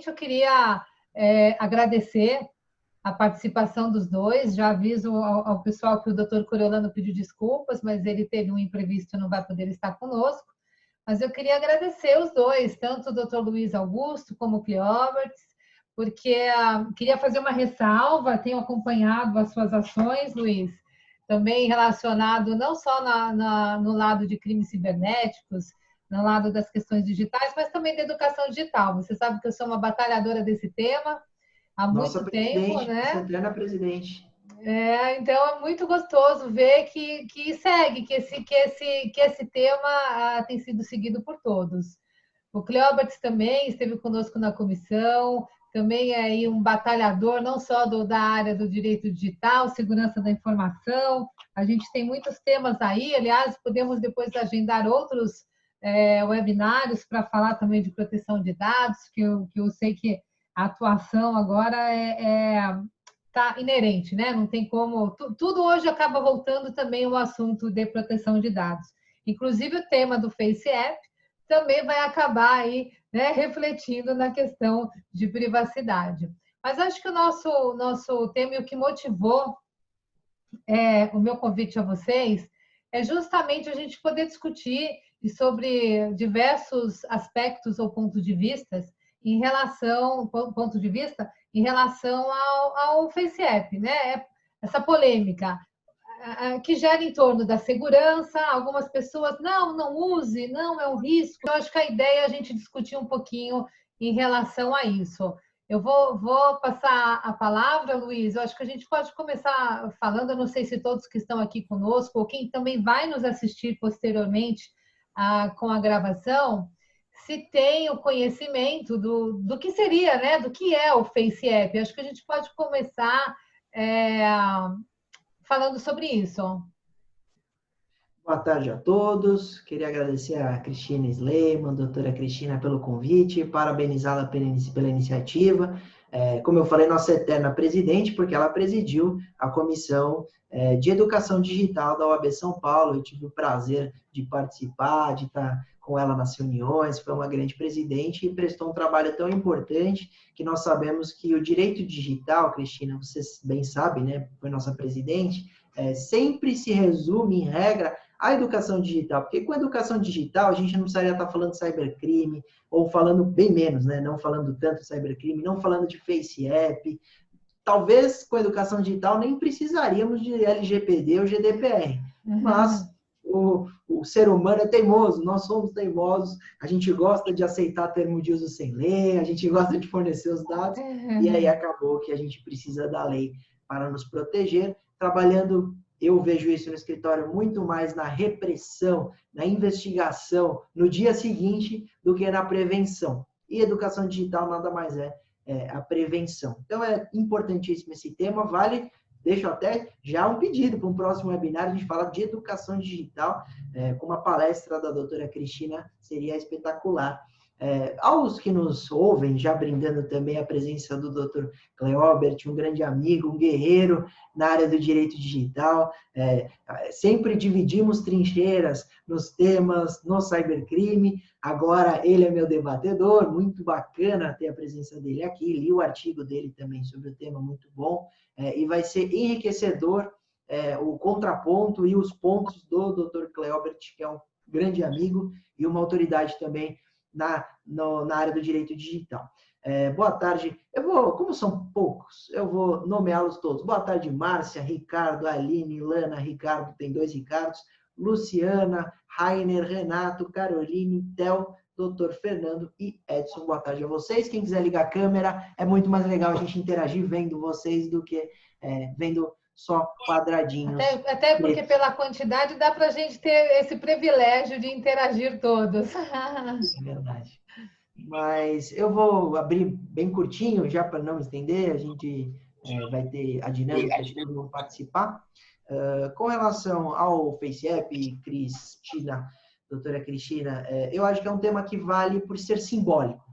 Primeiramente, eu queria agradecer a participação dos dois. Já aviso ao pessoal que o doutor Coriolano pediu desculpas, mas ele teve um imprevisto e não vai poder estar conosco. Mas eu queria agradecer os dois, tanto o doutor Luiz Augusto como o Cleoberts, porque queria fazer uma ressalva, tenho acompanhado as suas ações, Luiz, também relacionado não só no lado de crimes cibernéticos, no lado das questões digitais, mas também da educação digital. Você sabe que eu sou uma batalhadora desse tema há Nossa muito tempo, né? Santana presidente. Então é muito gostoso ver que segue, que esse tema tem sido seguido por todos. O Cleoberts também esteve conosco na comissão, também é aí um batalhador, não só da área do direito digital, segurança da informação. A gente tem muitos temas aí, aliás, podemos depois agendar outros webinários para falar também de proteção de dados, que eu sei que a atuação agora está inerente, né? Não tem como. Tudo hoje acaba voltando também ao assunto de proteção de dados. Inclusive o tema do Face App também vai acabar aí, né, refletindo na questão de privacidade. Mas acho que o nosso tema e o que motivou o meu convite a vocês é justamente a gente poder discutir sobre diversos aspectos ou pontos de vista em relação ao Face App, né? Essa polêmica que gera em torno da segurança, algumas pessoas, não use, não, é um risco. Eu acho que a ideia é a gente discutir um pouquinho em relação a isso. Eu vou passar a palavra, Luiz, eu acho que a gente pode começar falando, eu não sei se todos que estão aqui conosco, ou quem também vai nos assistir posteriormente com a gravação, se tem o conhecimento do que seria, né, do que é o Face App. Eu acho que a gente pode começar falando sobre isso. Boa tarde a todos. Queria agradecer a Cristina Sleiman, doutora Cristina, pelo convite, parabenizá-la pela iniciativa. Como eu falei, nossa eterna presidente, porque ela presidiu a Comissão de Educação Digital da OAB São Paulo. Eu tive o prazer de participar, de estar com ela nas reuniões, foi uma grande presidente e prestou um trabalho tão importante que nós sabemos que o direito digital, Cristina, você bem sabe, né, foi nossa presidente, sempre se resume, em regra, à educação digital, porque com a educação digital a gente não precisaria estar falando de cybercrime, ou falando bem menos, né, não falando tanto de cybercrime, não falando de Face App, talvez com a educação digital nem precisaríamos de LGPD ou GDPR, mas o ser humano é teimoso, nós somos teimosos, a gente gosta de aceitar termo de uso sem lei, a gente gosta de fornecer os dados, e aí acabou que a gente precisa da lei para nos proteger, trabalhando, eu vejo isso no escritório, muito mais na repressão, na investigação, no dia seguinte, do que na prevenção. E educação digital nada mais é a prevenção. Então, é importantíssimo esse tema, deixo até já um pedido para um próximo webinar, a gente fala de educação digital, com uma palestra da doutora Cristina, seria espetacular. Aos que nos ouvem, já brindando também a presença do Dr. Cleobert, um grande amigo, um guerreiro na área do direito digital, sempre dividimos trincheiras nos temas, no cybercrime, agora ele é meu debatedor, muito bacana ter a presença dele aqui, li o artigo dele também sobre o tema, muito bom, e vai ser enriquecedor o contraponto e os pontos do Dr. Cleobert, que é um grande amigo e uma autoridade também na área do direito digital. Boa tarde. Como são poucos, eu vou nomeá-los todos. Boa tarde, Márcia, Ricardo, Aline, Lana, Ricardo, tem 2 Ricardos, Luciana, Rainer, Renato, Caroline, Tel, Dr. Fernando e Edson. Boa tarde a vocês. Quem quiser ligar a câmera, é muito mais legal a gente interagir vendo vocês do que vendo só quadradinhos. Até porque pela quantidade dá para a gente ter esse privilégio de interagir todos. É verdade. Mas eu vou abrir bem curtinho, já para não estender, a gente vai ter a dinâmica de todo mundo participar. Com relação ao Face App, Cristina, doutora Cristina, eu acho que é um tema que vale por ser simbólico.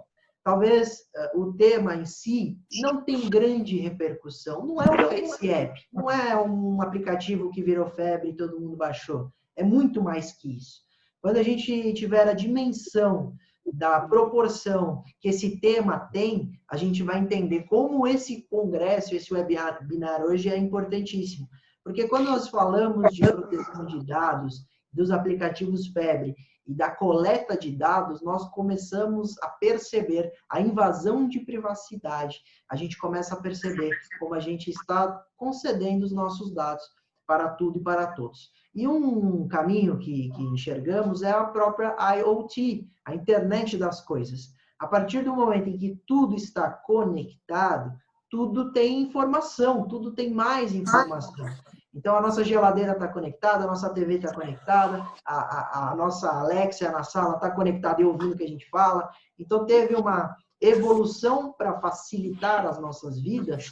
Talvez o tema em si não tem grande repercussão. Não é um Face App, não é um aplicativo que virou febre e todo mundo baixou. É muito mais que isso. Quando a gente tiver a dimensão da proporção que esse tema tem, a gente vai entender como esse congresso, esse webinar hoje é importantíssimo. Porque quando nós falamos de proteção de dados, dos aplicativos febre e da coleta de dados, nós começamos a perceber a invasão de privacidade. A gente começa a perceber como a gente está concedendo os nossos dados para tudo e para todos. E um caminho que enxergamos é a própria IoT, a internet das coisas. A partir do momento em que tudo está conectado, tudo tem informação, tudo tem mais informação. Então, a nossa geladeira está conectada, a nossa TV está conectada, a nossa Alexa na sala está conectada e ouvindo o que a gente fala. Então, teve uma evolução para facilitar as nossas vidas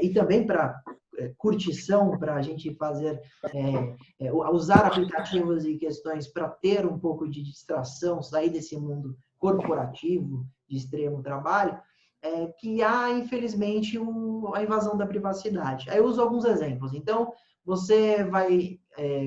e também para curtição, para a gente fazer, usar aplicativos e questões para ter um pouco de distração, sair desse mundo corporativo de extremo trabalho, que há, infelizmente, a invasão da privacidade. Aí eu uso alguns exemplos. Então, você vai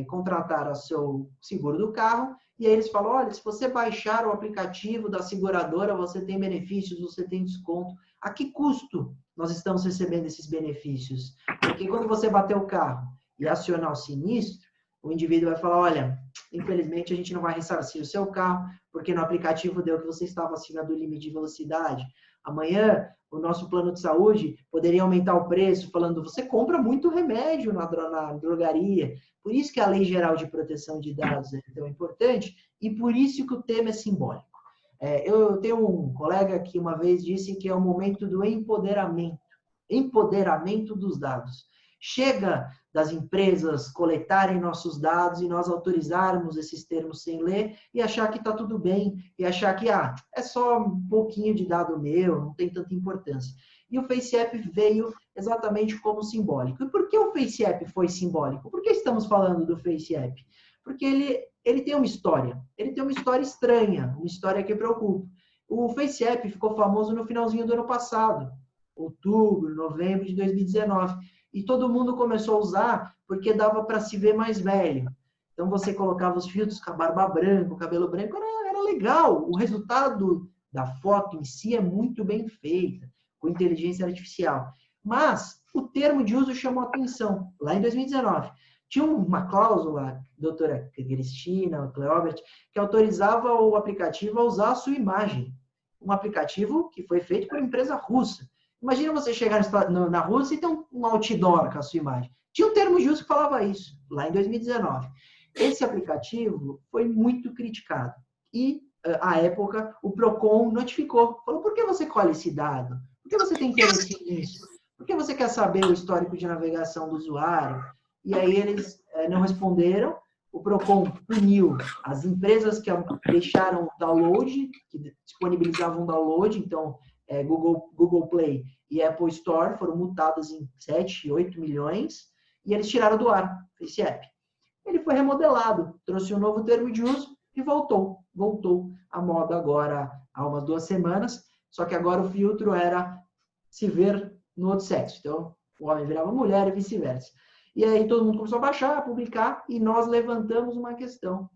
contratar o seu seguro do carro e aí eles falam, olha, se você baixar o aplicativo da seguradora, você tem benefícios, você tem desconto. A que custo nós estamos recebendo esses benefícios? Porque quando você bater o carro e acionar o sinistro, o indivíduo vai falar, olha, infelizmente a gente não vai ressarcir o seu carro, porque no aplicativo deu que você estava acima do limite de velocidade. Amanhã, o nosso plano de saúde poderia aumentar o preço, falando, você compra muito remédio na drogaria. Por isso que a Lei Geral de Proteção de Dados é tão importante e por isso que o tema é simbólico. Eu tenho um colega que uma vez disse que é o momento do empoderamento dos dados. Chega das empresas coletarem nossos dados e nós autorizarmos esses termos sem ler e achar que está tudo bem, e achar que é só um pouquinho de dado meu, não tem tanta importância. E o FaceApp veio exatamente como simbólico. E por que o FaceApp foi simbólico? Por que estamos falando do FaceApp? Porque ele tem uma história estranha, uma história que preocupa. O FaceApp ficou famoso no finalzinho do ano passado, outubro, novembro de 2019. E todo mundo começou a usar porque dava para se ver mais velho. Então, você colocava os filtros com a barba branca, o cabelo branco, era legal. O resultado da foto em si é muito bem feita, com inteligência artificial. Mas o termo de uso chamou a atenção, lá em 2019. Tinha uma cláusula, doutora Cristina, Cleobert, que autorizava o aplicativo a usar a sua imagem. Um aplicativo que foi feito por uma empresa russa. Imagina você chegar na Rússia e ter um outdoor com a sua imagem. Tinha um termo de uso que falava isso, lá em 2019. Esse aplicativo foi muito criticado. E, à época, o PROCON notificou. Falou, por que você colhe esse dado? Por que você tem interesse nisso? Por que você quer saber o histórico de navegação do usuário? E aí eles não responderam. O PROCON puniu as empresas que deixaram download, que disponibilizavam download, então Google Play e Apple Store foram multadas em 7, 8 milhões e eles tiraram do ar esse app. Ele foi remodelado, trouxe um novo termo de uso e voltou à moda agora há umas 2 semanas, só que agora o filtro era se ver no outro sexo. Então, o homem virava mulher e vice-versa. E aí todo mundo começou a baixar, a publicar e nós levantamos uma questão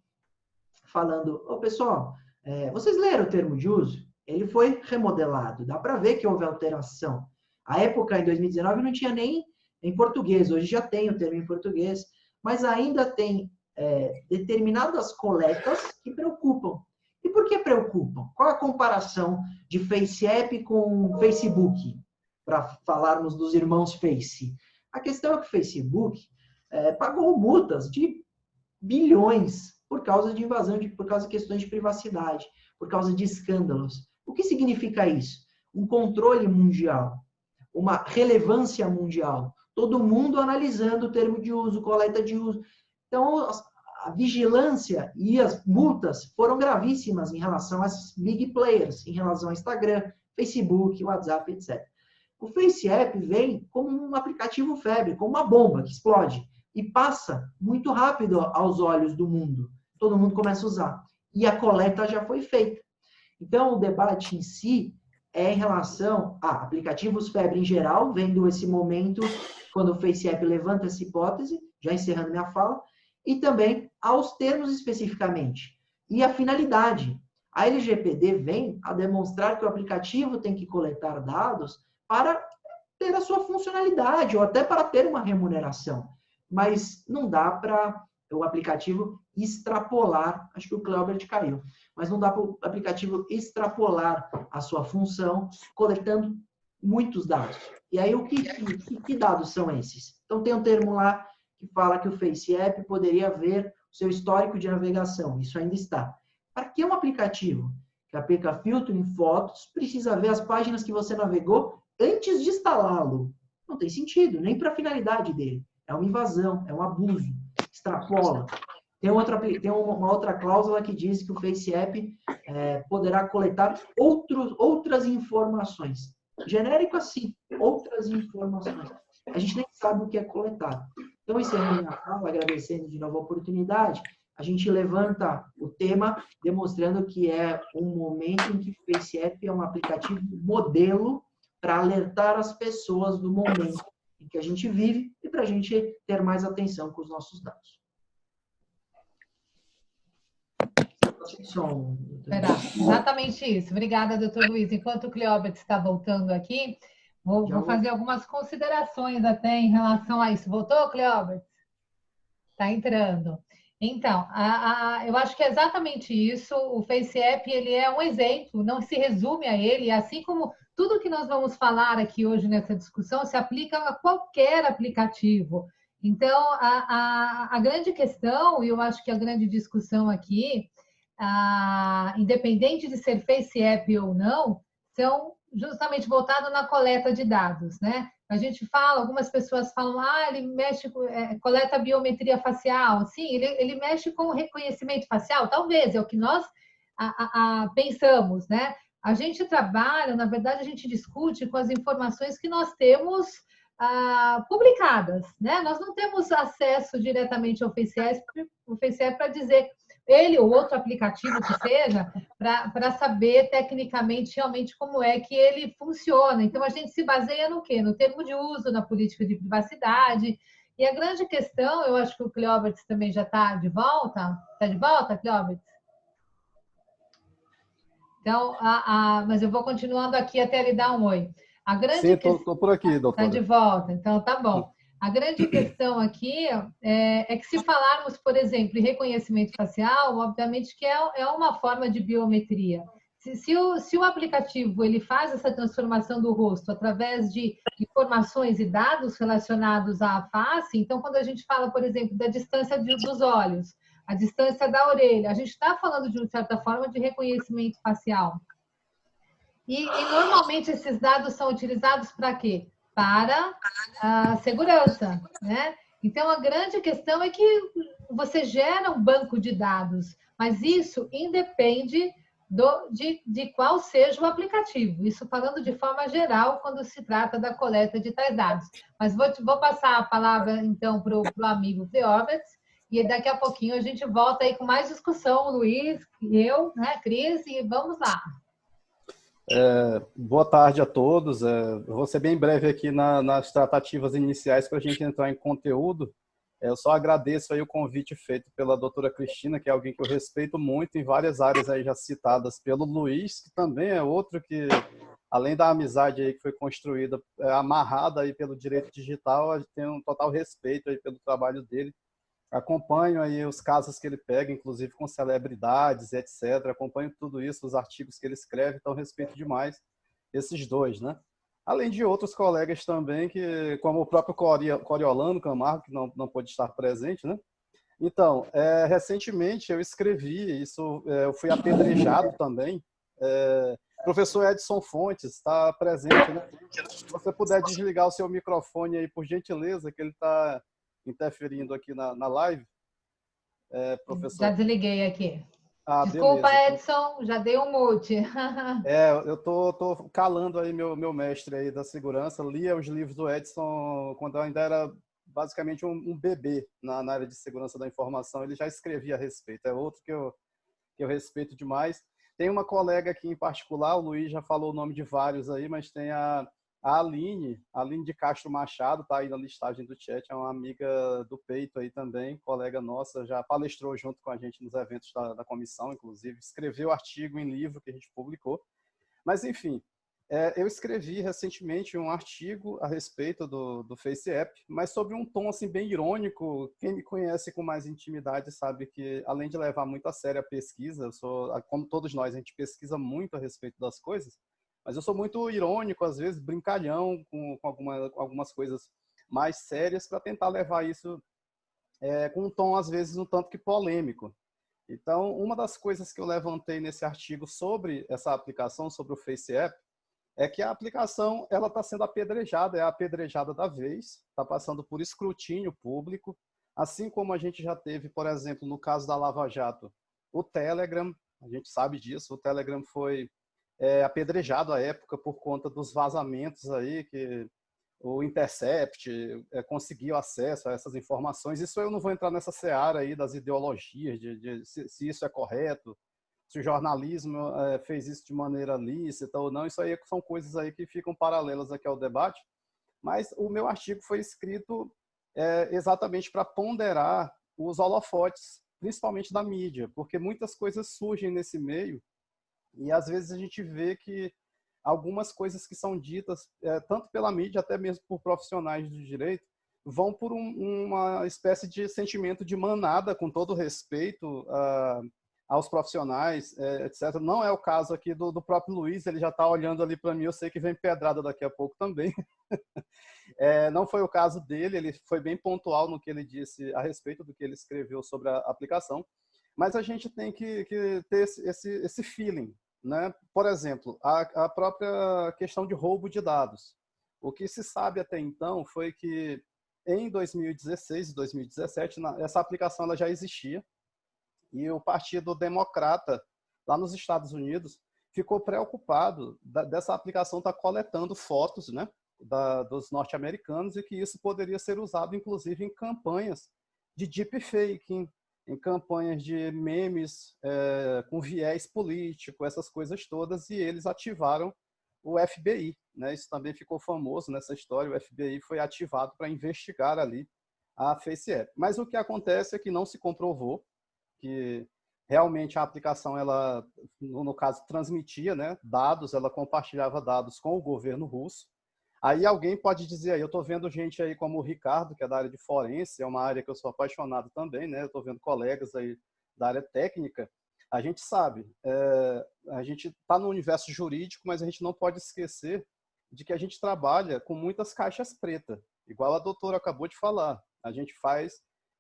falando, pessoal, vocês leram o termo de uso? Ele foi remodelado. Dá para ver que houve alteração. A época, em 2019, não tinha nem em português. Hoje já tem o termo em português. Mas ainda tem determinadas coletas que preocupam. E por que preocupam? Qual a comparação de FaceApp com Facebook? Para falarmos dos irmãos Face. A questão é que o Facebook pagou multas de bilhões por causa de invasão, por causa de questões de privacidade, por causa de escândalos. O que significa isso? Um controle mundial, uma relevância mundial. Todo mundo analisando o termo de uso, coleta de uso. Então, a vigilância e as multas foram gravíssimas em relação às big players, em relação ao Instagram, Facebook, WhatsApp, etc. O FaceApp vem como um aplicativo febre, como uma bomba que explode e passa muito rápido aos olhos do mundo. Todo mundo começa a usar. E a coleta já foi feita. Então, o debate em si é em relação a aplicativos febre em geral, vendo esse momento quando o FaceApp levanta essa hipótese, já encerrando minha fala, e também aos termos especificamente. E a finalidade. A LGPD vem a demonstrar que o aplicativo tem que coletar dados para ter a sua funcionalidade ou até para ter uma remuneração. Mas não dá para o aplicativo extrapolar, acho que o Cleobert caiu, mas não dá para o aplicativo extrapolar a sua função coletando muitos dados. E aí, que dados são esses? Então, tem um termo lá que fala que o FaceApp poderia ver o seu histórico de navegação. Isso ainda está. Para que um aplicativo que aplica filtro em fotos precisa ver as páginas que você navegou antes de instalá-lo? Não tem sentido, nem para a finalidade dele. É uma invasão, é um abuso, extrapola. Tem uma outra cláusula que diz que o FaceApp poderá coletar outras informações. Genérico assim, outras informações. A gente nem sabe o que é coletado. Então, encerrando minha fala, agradecendo de novo a oportunidade, a gente levanta o tema demonstrando que é um momento em que o FaceApp é um aplicativo modelo para alertar as pessoas do momento em que a gente vive e para a gente ter mais atenção com os nossos dados. Exatamente isso. Obrigada, doutor Luiz. Enquanto o Cleóbert está voltando aqui, vou fazer algumas considerações até em relação a isso. Voltou, Cleóbert? Está entrando. Então, eu acho que é exatamente isso. O FaceApp, ele é um exemplo, não se resume a ele, assim como tudo que nós vamos falar aqui hoje nessa discussão se aplica a qualquer aplicativo. Então, a grande questão, e eu acho que a grande discussão aqui, independente de ser FaceApp ou não, são justamente voltados na coleta de dados, né? A gente fala, algumas pessoas falam, ele mexe, coleta biometria facial. Sim, ele mexe com o reconhecimento facial, talvez, é o que nós pensamos, né? A gente trabalha, na verdade, a gente discute com as informações que nós temos publicadas, né? Nós não temos acesso diretamente ao FaceApp para dizer ele ou outro aplicativo que seja, para saber tecnicamente realmente como é que ele funciona. Então, a gente se baseia no quê? No termo de uso, na política de privacidade. E a grande questão, eu acho que o Cleóbert também já está de volta. Está de volta, Cleóbert? Então, mas eu vou continuando aqui até ele dar um oi. Sim, estou por aqui, doutora. Está de volta, então tá bom. A grande questão aqui é que se falarmos, por exemplo, em reconhecimento facial, obviamente que é uma forma de biometria. Se o aplicativo ele faz essa transformação do rosto através de informações e dados relacionados à face, então quando a gente fala, por exemplo, da distância dos olhos, a distância da orelha, a gente está falando de uma certa forma de reconhecimento facial. E normalmente esses dados são utilizados para quê? Para a segurança, né? Então, a grande questão é que você gera um banco de dados, mas isso independe de qual seja o aplicativo. Isso falando de forma geral, quando se trata da coleta de tais dados. Mas vou passar a palavra, então, para o amigo Cleóbert, e daqui a pouquinho a gente volta aí com mais discussão, Luiz, eu, né, Cris, e vamos lá. Boa tarde a todos. Eu vou ser bem breve aqui nas tratativas iniciais para a gente entrar em conteúdo. Eu só agradeço aí o convite feito pela doutora Cristina, que é alguém que eu respeito muito em várias áreas aí já citadas pelo Luiz, que também é outro que, além da amizade aí que foi construída, amarrada aí pelo direito digital, a gente tem um total respeito aí pelo trabalho dele. Acompanho aí os casos que ele pega, inclusive com celebridades, etc. Acompanho tudo isso, os artigos que ele escreve, então respeito demais esses dois, né? Além de outros colegas também, que, como o próprio Coriolano Camargo, que não pôde estar presente, né? Então, recentemente eu escrevi, eu fui apedrejado também. Professor Edson Fontes está presente, né? Se você puder desligar o seu microfone aí, por gentileza, que ele está interferindo aqui na live, professor. Já desliguei aqui. Desculpa, beleza. Edson, já dei um mute. Eu tô calando aí meu mestre aí da segurança. Lia os livros do Edson quando eu ainda era basicamente um bebê na área de segurança da informação. Ele já escrevia a respeito. É outro que eu respeito demais. Tem uma colega aqui em particular, o Luiz já falou o nome de vários aí, mas tem a A Aline de Castro Machado, está aí na listagem do chat, é uma amiga do peito aí também, colega nossa, já palestrou junto com a gente nos eventos da comissão, inclusive, escreveu artigo em livro que a gente publicou. Mas, enfim, eu escrevi recentemente um artigo a respeito do FaceApp, mas sobre um tom assim, bem irônico. Quem me conhece com mais intimidade sabe que, além de levar muito a sério a pesquisa, como todos nós, a gente pesquisa muito a respeito das coisas, mas eu sou muito irônico, às vezes brincalhão com algumas coisas mais sérias para tentar levar isso com um tom, às vezes, um tanto que polêmico. Então, uma das coisas que eu levantei nesse artigo sobre essa aplicação, sobre o FaceApp, é que a aplicação ela está sendo apedrejada, é a apedrejada da vez, está passando por escrutínio público, assim como a gente já teve, por exemplo, no caso da Lava Jato, o Telegram, a gente sabe disso, o Telegram foi apedrejado à época por conta dos vazamentos aí, que o Intercept conseguiu acesso a essas informações. Isso eu não vou entrar nessa seara aí das ideologias, se isso é correto, se o jornalismo fez isso de maneira lícita ou não. Isso aí são coisas aí que ficam paralelas aqui ao debate. Mas o meu artigo foi escrito exatamente para ponderar os holofotes, principalmente da mídia, porque muitas coisas surgem nesse meio e às vezes a gente vê que algumas coisas que são ditas, tanto pela mídia, até mesmo por profissionais do direito, vão por uma espécie de sentimento de manada, com todo respeito aos profissionais, etc. Não é o caso aqui do próprio Luiz, ele já está olhando ali para mim, eu sei que vem pedrada daqui a pouco também. Não foi o caso dele, ele foi bem pontual no que ele disse a respeito do que ele escreveu sobre a aplicação, mas a gente tem que ter esse feeling, né? Por exemplo, a própria questão de roubo de dados. O que se sabe até então foi que em 2016 e 2017, essa aplicação ela já existia e o Partido Democrata, lá nos Estados Unidos, ficou preocupado dessa aplicação estar coletando fotos, né, dos norte-americanos e que isso poderia ser usado, inclusive, em campanhas de deepfake, em campanhas de memes com viés político, essas coisas todas, e eles ativaram o FBI, né? Isso também ficou famoso nessa história, o FBI foi ativado para investigar ali a FaceApp. Mas o que acontece é que não se comprovou que realmente a aplicação, ela, no caso, transmitia, né, dados, ela compartilhava dados com o governo russo. Aí alguém pode dizer, aí eu estou vendo gente aí como o Ricardo, que é da área de forense, é uma área que eu sou apaixonado também, né? Eu estou vendo colegas aí da área técnica. A gente sabe, a gente está no universo jurídico, mas a gente não pode esquecer de que a gente trabalha com muitas caixas pretas, igual a doutora acabou de falar. A gente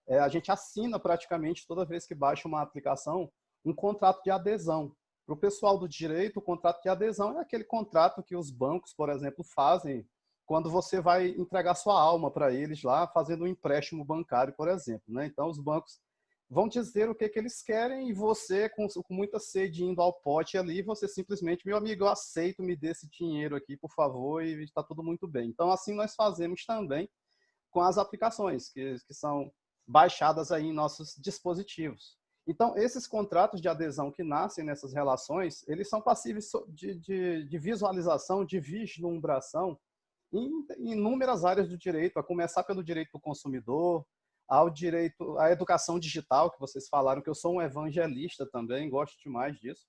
a gente assina praticamente toda vez que baixa uma aplicação um contrato de adesão. Para o pessoal do direito, o contrato de adesão é aquele contrato que os bancos, por exemplo, fazem quando você vai entregar sua alma para eles lá, fazendo um empréstimo bancário, por exemplo, né? Então, os bancos vão dizer o que eles querem e você, com muita sede, indo ao pote ali, você simplesmente, meu amigo, eu aceito, me dê esse dinheiro aqui, por favor, e está tudo muito bem. Então, assim nós fazemos também com as aplicações que são baixadas aí em nossos dispositivos. Então, esses contratos de adesão que nascem nessas relações, eles são passíveis de visualização, de vislumbração em inúmeras áreas do direito, a começar pelo direito do consumidor, ao direito à educação digital, que vocês falaram, que eu sou um evangelista também, gosto demais disso.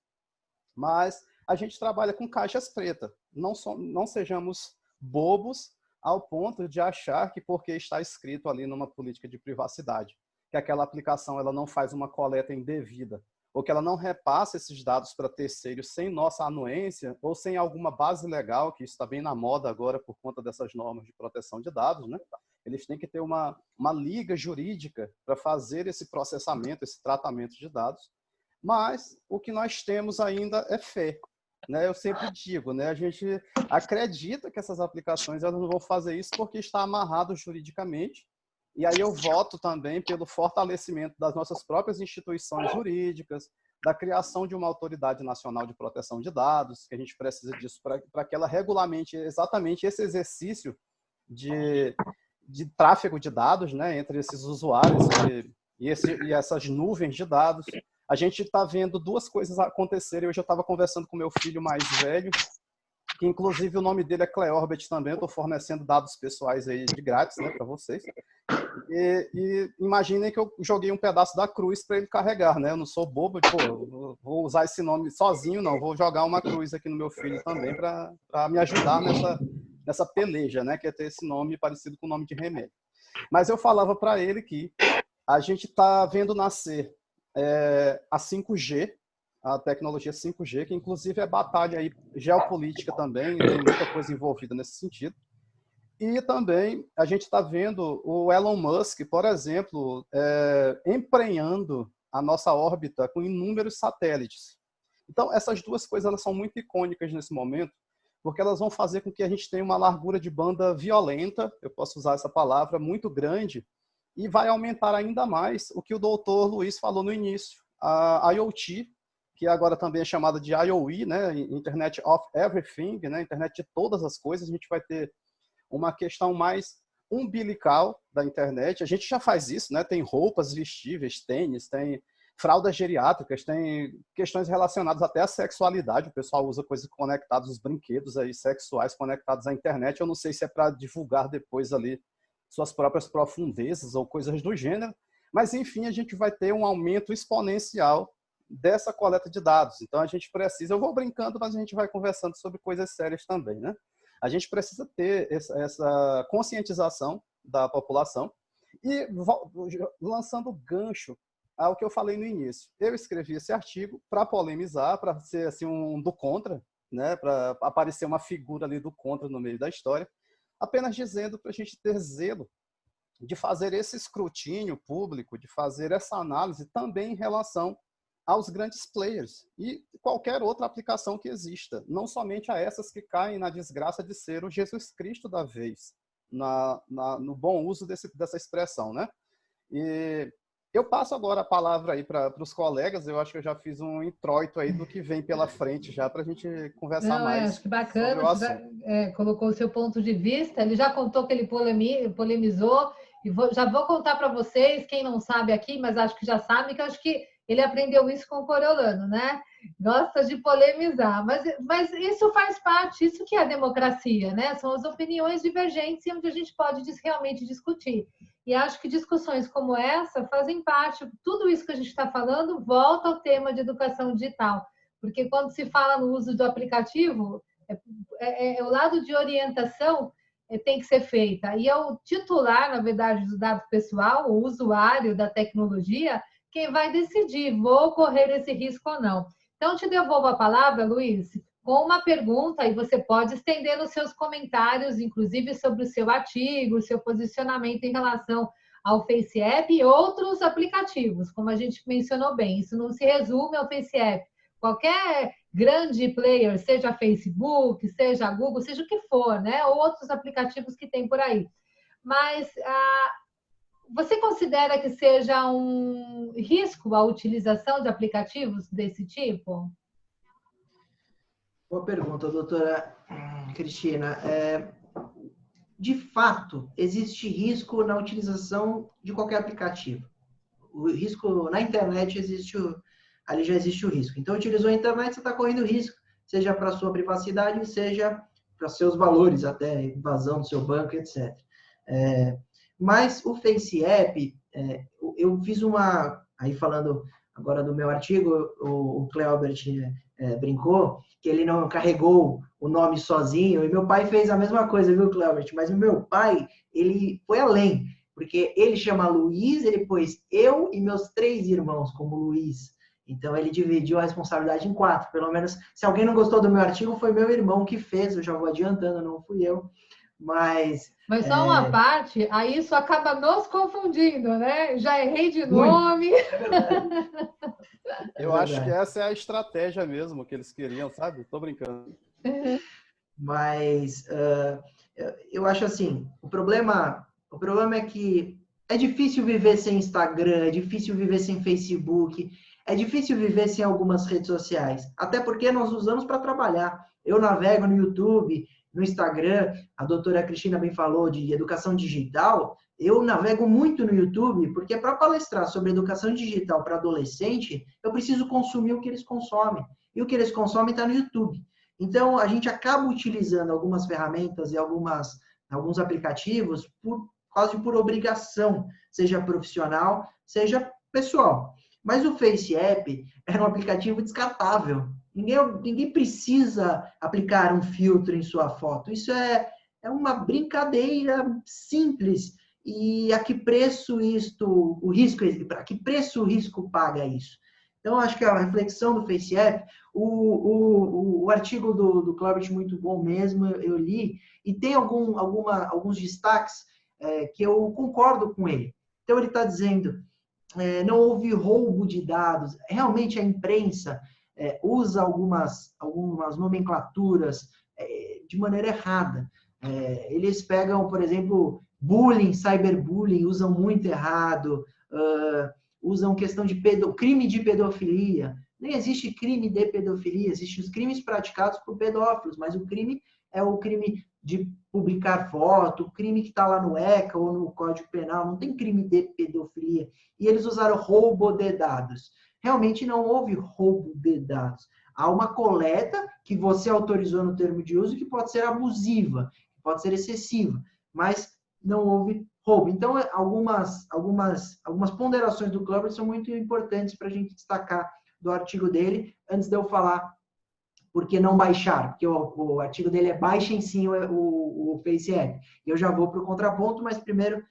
Mas a gente trabalha com caixas pretas. Não sejamos bobos ao ponto de achar que porque está escrito ali numa política de privacidade, que aquela aplicação ela não faz uma coleta indevida, ou que ela não repassa esses dados para terceiros sem nossa anuência, ou sem alguma base legal, que isso está bem na moda agora por conta dessas normas de proteção de dados, né? Eles têm que ter uma liga jurídica para fazer esse processamento, esse tratamento de dados. Mas o que nós temos ainda é fé, né? Eu sempre digo, né? A gente acredita que essas aplicações elas não vão fazer isso porque está amarrado juridicamente. E aí eu voto também pelo fortalecimento das nossas próprias instituições jurídicas, da criação de uma autoridade nacional de proteção de dados, que a gente precisa disso para que ela regulamente exatamente esse exercício de tráfego de dados, né, entre esses usuários e essas nuvens de dados. A gente está vendo duas coisas acontecerem. Hoje eu estava conversando com meu filho mais velho que inclusive o nome dele é Cleorbert também. Eu estou fornecendo dados pessoais aí de grátis, né, para vocês. E imaginem que eu joguei um pedaço da cruz para ele carregar, né? Eu não sou bobo, pô, vou usar esse nome sozinho, não. Vou jogar uma cruz aqui no meu filho também para me ajudar nessa peleja, né? Que é ter esse nome parecido com o nome de remédio. Mas eu falava para ele que a gente está vendo nascer a 5G, a tecnologia 5G, que inclusive é batalha aí geopolítica também, tem muita coisa envolvida nesse sentido. E também a gente está vendo o Elon Musk, por exemplo, emprenhando a nossa órbita com inúmeros satélites. Então, essas duas coisas elas são muito icônicas nesse momento, porque elas vão fazer com que a gente tenha uma largura de banda violenta, eu posso usar essa palavra, muito grande, e vai aumentar ainda mais o que o doutor Luiz falou no início, a IoT, que agora também é chamada de IoE, né? Internet of Everything, né? Internet de todas as coisas. A gente vai ter uma questão mais umbilical da internet. A gente já faz isso, né? Tem roupas vestíveis, tênis, tem fraldas geriátricas, tem questões relacionadas até à sexualidade. O pessoal usa coisas conectadas, os brinquedos aí sexuais conectados à internet. Eu não sei se é para divulgar depois ali suas próprias profundezas ou coisas do gênero. Mas, enfim, a gente vai ter um aumento exponencial dessa coleta de dados. Então, a gente precisa... Eu vou brincando, mas a gente vai conversando sobre coisas sérias também, né? A gente precisa ter essa conscientização da população e lançando gancho ao que eu falei no início. Eu escrevi esse artigo para polemizar, para ser assim, um do contra, né? Para aparecer uma figura ali do contra no meio da história, apenas dizendo para a gente ter zelo de fazer esse escrutínio público, de fazer essa análise também em relação aos grandes players e qualquer outra aplicação que exista, não somente a essas que caem na desgraça de ser o Jesus Cristo da vez, no bom uso dessa expressão, né? E eu passo agora a palavra aí para os colegas. Eu acho que eu já fiz um introito aí do que vem pela frente já para a gente conversar mais. Acho que bacana, colocou o seu ponto de vista. Ele já contou que ele polemizou e já vou contar para vocês, quem não sabe aqui, mas acho que já sabe, que acho que ele aprendeu isso com o Coriolano, né? Gosta de polemizar, mas isso faz parte, isso que é a democracia, né? São as opiniões divergentes onde a gente pode realmente discutir. E acho que discussões como essa fazem parte, tudo isso que a gente está falando volta ao tema de educação digital, porque quando se fala no uso do aplicativo, o lado de orientação tem que ser feita, e é o titular, na verdade, do dado pessoal, o usuário da tecnologia, quem vai decidir, vou correr esse risco ou não. Então, te devolvo a palavra, Luiz, com uma pergunta, e você pode estender nos seus comentários, inclusive sobre o seu artigo, o seu posicionamento em relação ao Face App e outros aplicativos, como a gente mencionou bem. Isso não se resume ao Face App. Qualquer grande player, seja Facebook, seja Google, seja o que for, né? Ou outros aplicativos que tem por aí. Mas você considera que seja um risco a utilização de aplicativos desse tipo? Boa pergunta, doutora Cristina. De fato, existe risco na utilização de qualquer aplicativo. O risco na internet ali já existe o risco. Então, utilizou a internet, você está correndo risco, seja para a sua privacidade, seja para seus valores, até invasão do seu banco, etc. Mas o Face App, eu fiz aí falando agora do meu artigo, o Cleobert brincou que ele não carregou o nome sozinho, e meu pai fez a mesma coisa, viu, Cleobert? Mas o meu pai, ele foi além, porque ele chama Luiz, ele pôs eu e meus 3 irmãos como Luiz. Então, ele dividiu a responsabilidade em 4. Pelo menos, se alguém não gostou do meu artigo, foi meu irmão que fez, eu já vou adiantando, não fui eu. Mas só uma parte, aí isso acaba nos confundindo, né? Já errei de nome. Eu acho que essa é a estratégia mesmo que eles queriam, sabe? Tô brincando. Mas eu acho assim, o problema é que é difícil viver sem Instagram, é difícil viver sem Facebook, é difícil viver sem algumas redes sociais. Até porque nós usamos para trabalhar. Eu navego no YouTube, no Instagram, a doutora Cristina bem falou de educação digital, eu navego muito no YouTube, porque para palestrar sobre educação digital para adolescente, eu preciso consumir o que eles consomem. E o que eles consomem está no YouTube. Então, a gente acaba utilizando algumas ferramentas e alguns aplicativos quase por obrigação, seja profissional, seja pessoal. Mas o Face App era um aplicativo descartável. Ninguém precisa aplicar um filtro em sua foto. Isso é uma brincadeira simples. E a que preço a que preço o risco paga isso? Então, acho que a reflexão do Face App, o artigo do Claubert muito bom mesmo, eu li, e tem alguns destaques que eu concordo com ele. Então, ele está dizendo, não houve roubo de dados. Realmente, a imprensa usa algumas nomenclaturas de maneira errada. Eles pegam, por exemplo, bullying, cyberbullying, usam muito errado, usam questão de crime de pedofilia. Nem existe crime de pedofilia, existem os crimes praticados por pedófilos, mas o crime é o crime de publicar foto, o crime que está lá no ECA ou no Código Penal, não tem crime de pedofilia. E eles usaram roubo de dados. Realmente não houve roubo de dados. Há uma coleta que você autorizou no termo de uso que pode ser abusiva, pode ser excessiva, mas não houve roubo. Então, algumas ponderações do Claubert são muito importantes para a gente destacar do artigo dele, antes de eu falar por que não baixar, porque o artigo dele é baixem sim o Face App. Eu já vou para o contraponto, mas primeiro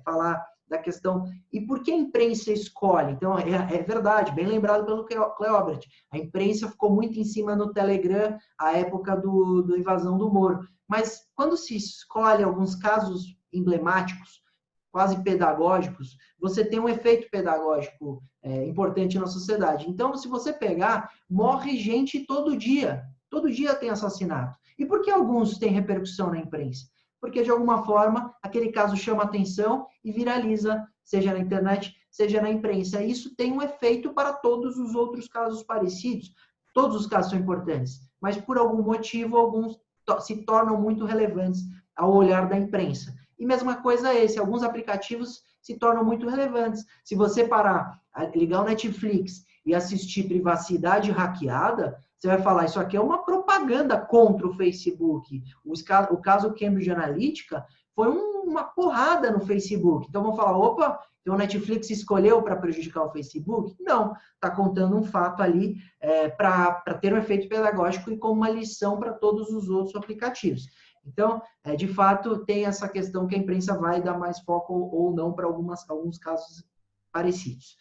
falar da questão, e por que a imprensa escolhe? Então, é verdade, bem lembrado pelo Claubert, a imprensa ficou muito em cima no Telegram, à época do invasão do Moro, mas quando se escolhe alguns casos emblemáticos, quase pedagógicos, você tem um efeito pedagógico importante na sociedade. Então, se você pegar, morre gente todo dia tem assassinato. E por que alguns têm repercussão na imprensa? Porque, de alguma forma, aquele caso chama atenção e viraliza, seja na internet, seja na imprensa. E isso tem um efeito para todos os outros casos parecidos. Todos os casos são importantes, mas por algum motivo, alguns se tornam muito relevantes ao olhar da imprensa. E mesma coisa alguns aplicativos se tornam muito relevantes. Se você parar, ligar o Netflix e assistir Privacidade Hackeada, você vai falar, isso aqui é uma propaganda contra o Facebook. O caso Cambridge Analytica foi uma porrada no Facebook. Então, vão falar, opa, então o Netflix escolheu para prejudicar o Facebook? Não, está contando um fato ali para ter um efeito pedagógico e como uma lição para todos os outros aplicativos. Então, de fato, tem essa questão que a imprensa vai dar mais foco ou não para alguns casos parecidos.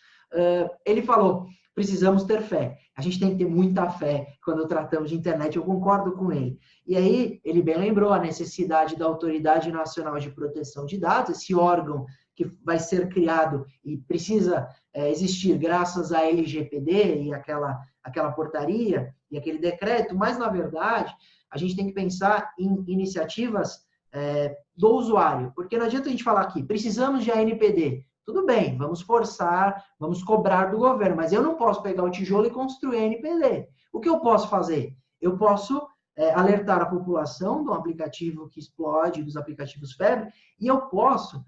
Ele falou, precisamos ter fé. A gente tem que ter muita fé quando tratamos de internet, eu concordo com ele. E aí, ele bem lembrou a necessidade da Autoridade Nacional de Proteção de Dados, esse órgão que vai ser criado e precisa existir graças à LGPD e aquela portaria e aquele decreto, mas, na verdade, a gente tem que pensar em iniciativas do usuário, porque não adianta a gente falar aqui, precisamos de ANPD. Tudo bem, vamos forçar, vamos cobrar do governo, mas eu não posso pegar o tijolo e construir ANPD. O que eu posso fazer? Eu posso alertar a população do aplicativo que explode, dos aplicativos febre, e eu posso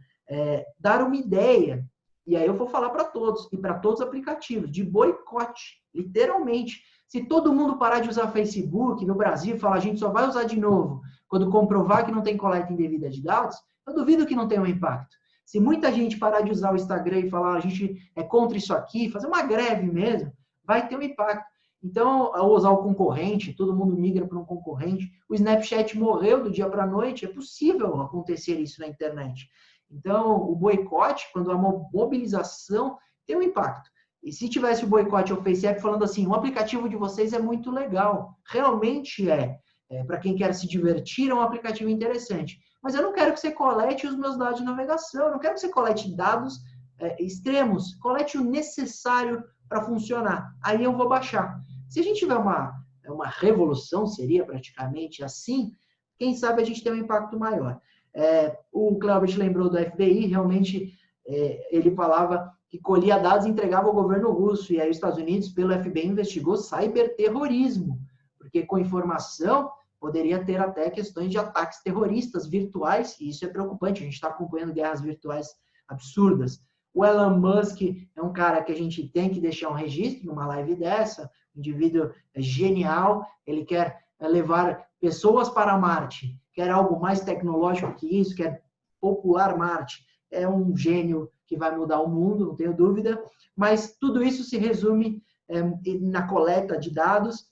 dar uma ideia, e aí eu vou falar para todos, e para todos os aplicativos, de boicote, literalmente. Se todo mundo parar de usar Facebook no Brasil e falar, a gente só vai usar de novo quando comprovar que não tem coleta indevida de dados, eu duvido que não tenha um impacto. Se muita gente parar de usar o Instagram e falar, a gente é contra isso aqui, fazer uma greve mesmo, vai ter um impacto. Então, ao usar o concorrente, todo mundo migra para um concorrente, o Snapchat morreu do dia para a noite, é possível acontecer isso na internet. Então, o boicote, quando há uma mobilização, tem um impacto. E se tivesse o boicote ao Face App falando assim, o aplicativo de vocês é muito legal, realmente para quem quer se divertir, é um aplicativo interessante. Mas eu não quero que você colete os meus dados de navegação, eu não quero que você colete dados extremos, colete o necessário para funcionar. Aí eu vou baixar. Se a gente tiver uma revolução, seria praticamente assim, quem sabe a gente tem um impacto maior. O Claubert lembrou do FBI, realmente ele falava que colhia dados e entregava ao governo russo, e aí os Estados Unidos, pelo FBI, investigou cyberterrorismo, porque com informação poderia ter até questões de ataques terroristas virtuais, e isso é preocupante, a gente está acompanhando guerras virtuais absurdas. O Elon Musk é um cara que a gente tem que deixar um registro numa live dessa, um indivíduo genial, ele quer levar pessoas para Marte, quer algo mais tecnológico que isso, quer popular Marte, é um gênio que vai mudar o mundo, não tenho dúvida, mas tudo isso se resume na coleta de dados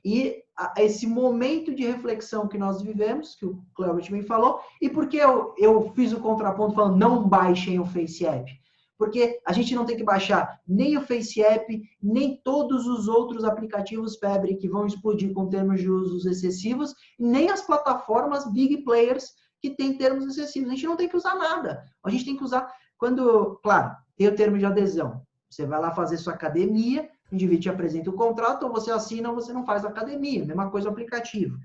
e esse momento de reflexão que nós vivemos, que o Cleber também falou, e por que eu fiz o contraponto falando não baixem o FaceApp? Porque a gente não tem que baixar nem o FaceApp, nem todos os outros aplicativos febre que vão explodir com termos de usos excessivos, nem as plataformas big players que têm termos excessivos. A gente não tem que usar nada. A gente tem que usar quando, claro, tem o termo de adesão. Você vai lá fazer sua academia, o indivíduo te apresenta o contrato, ou você assina ou você não faz academia. Mesma coisa o aplicativo.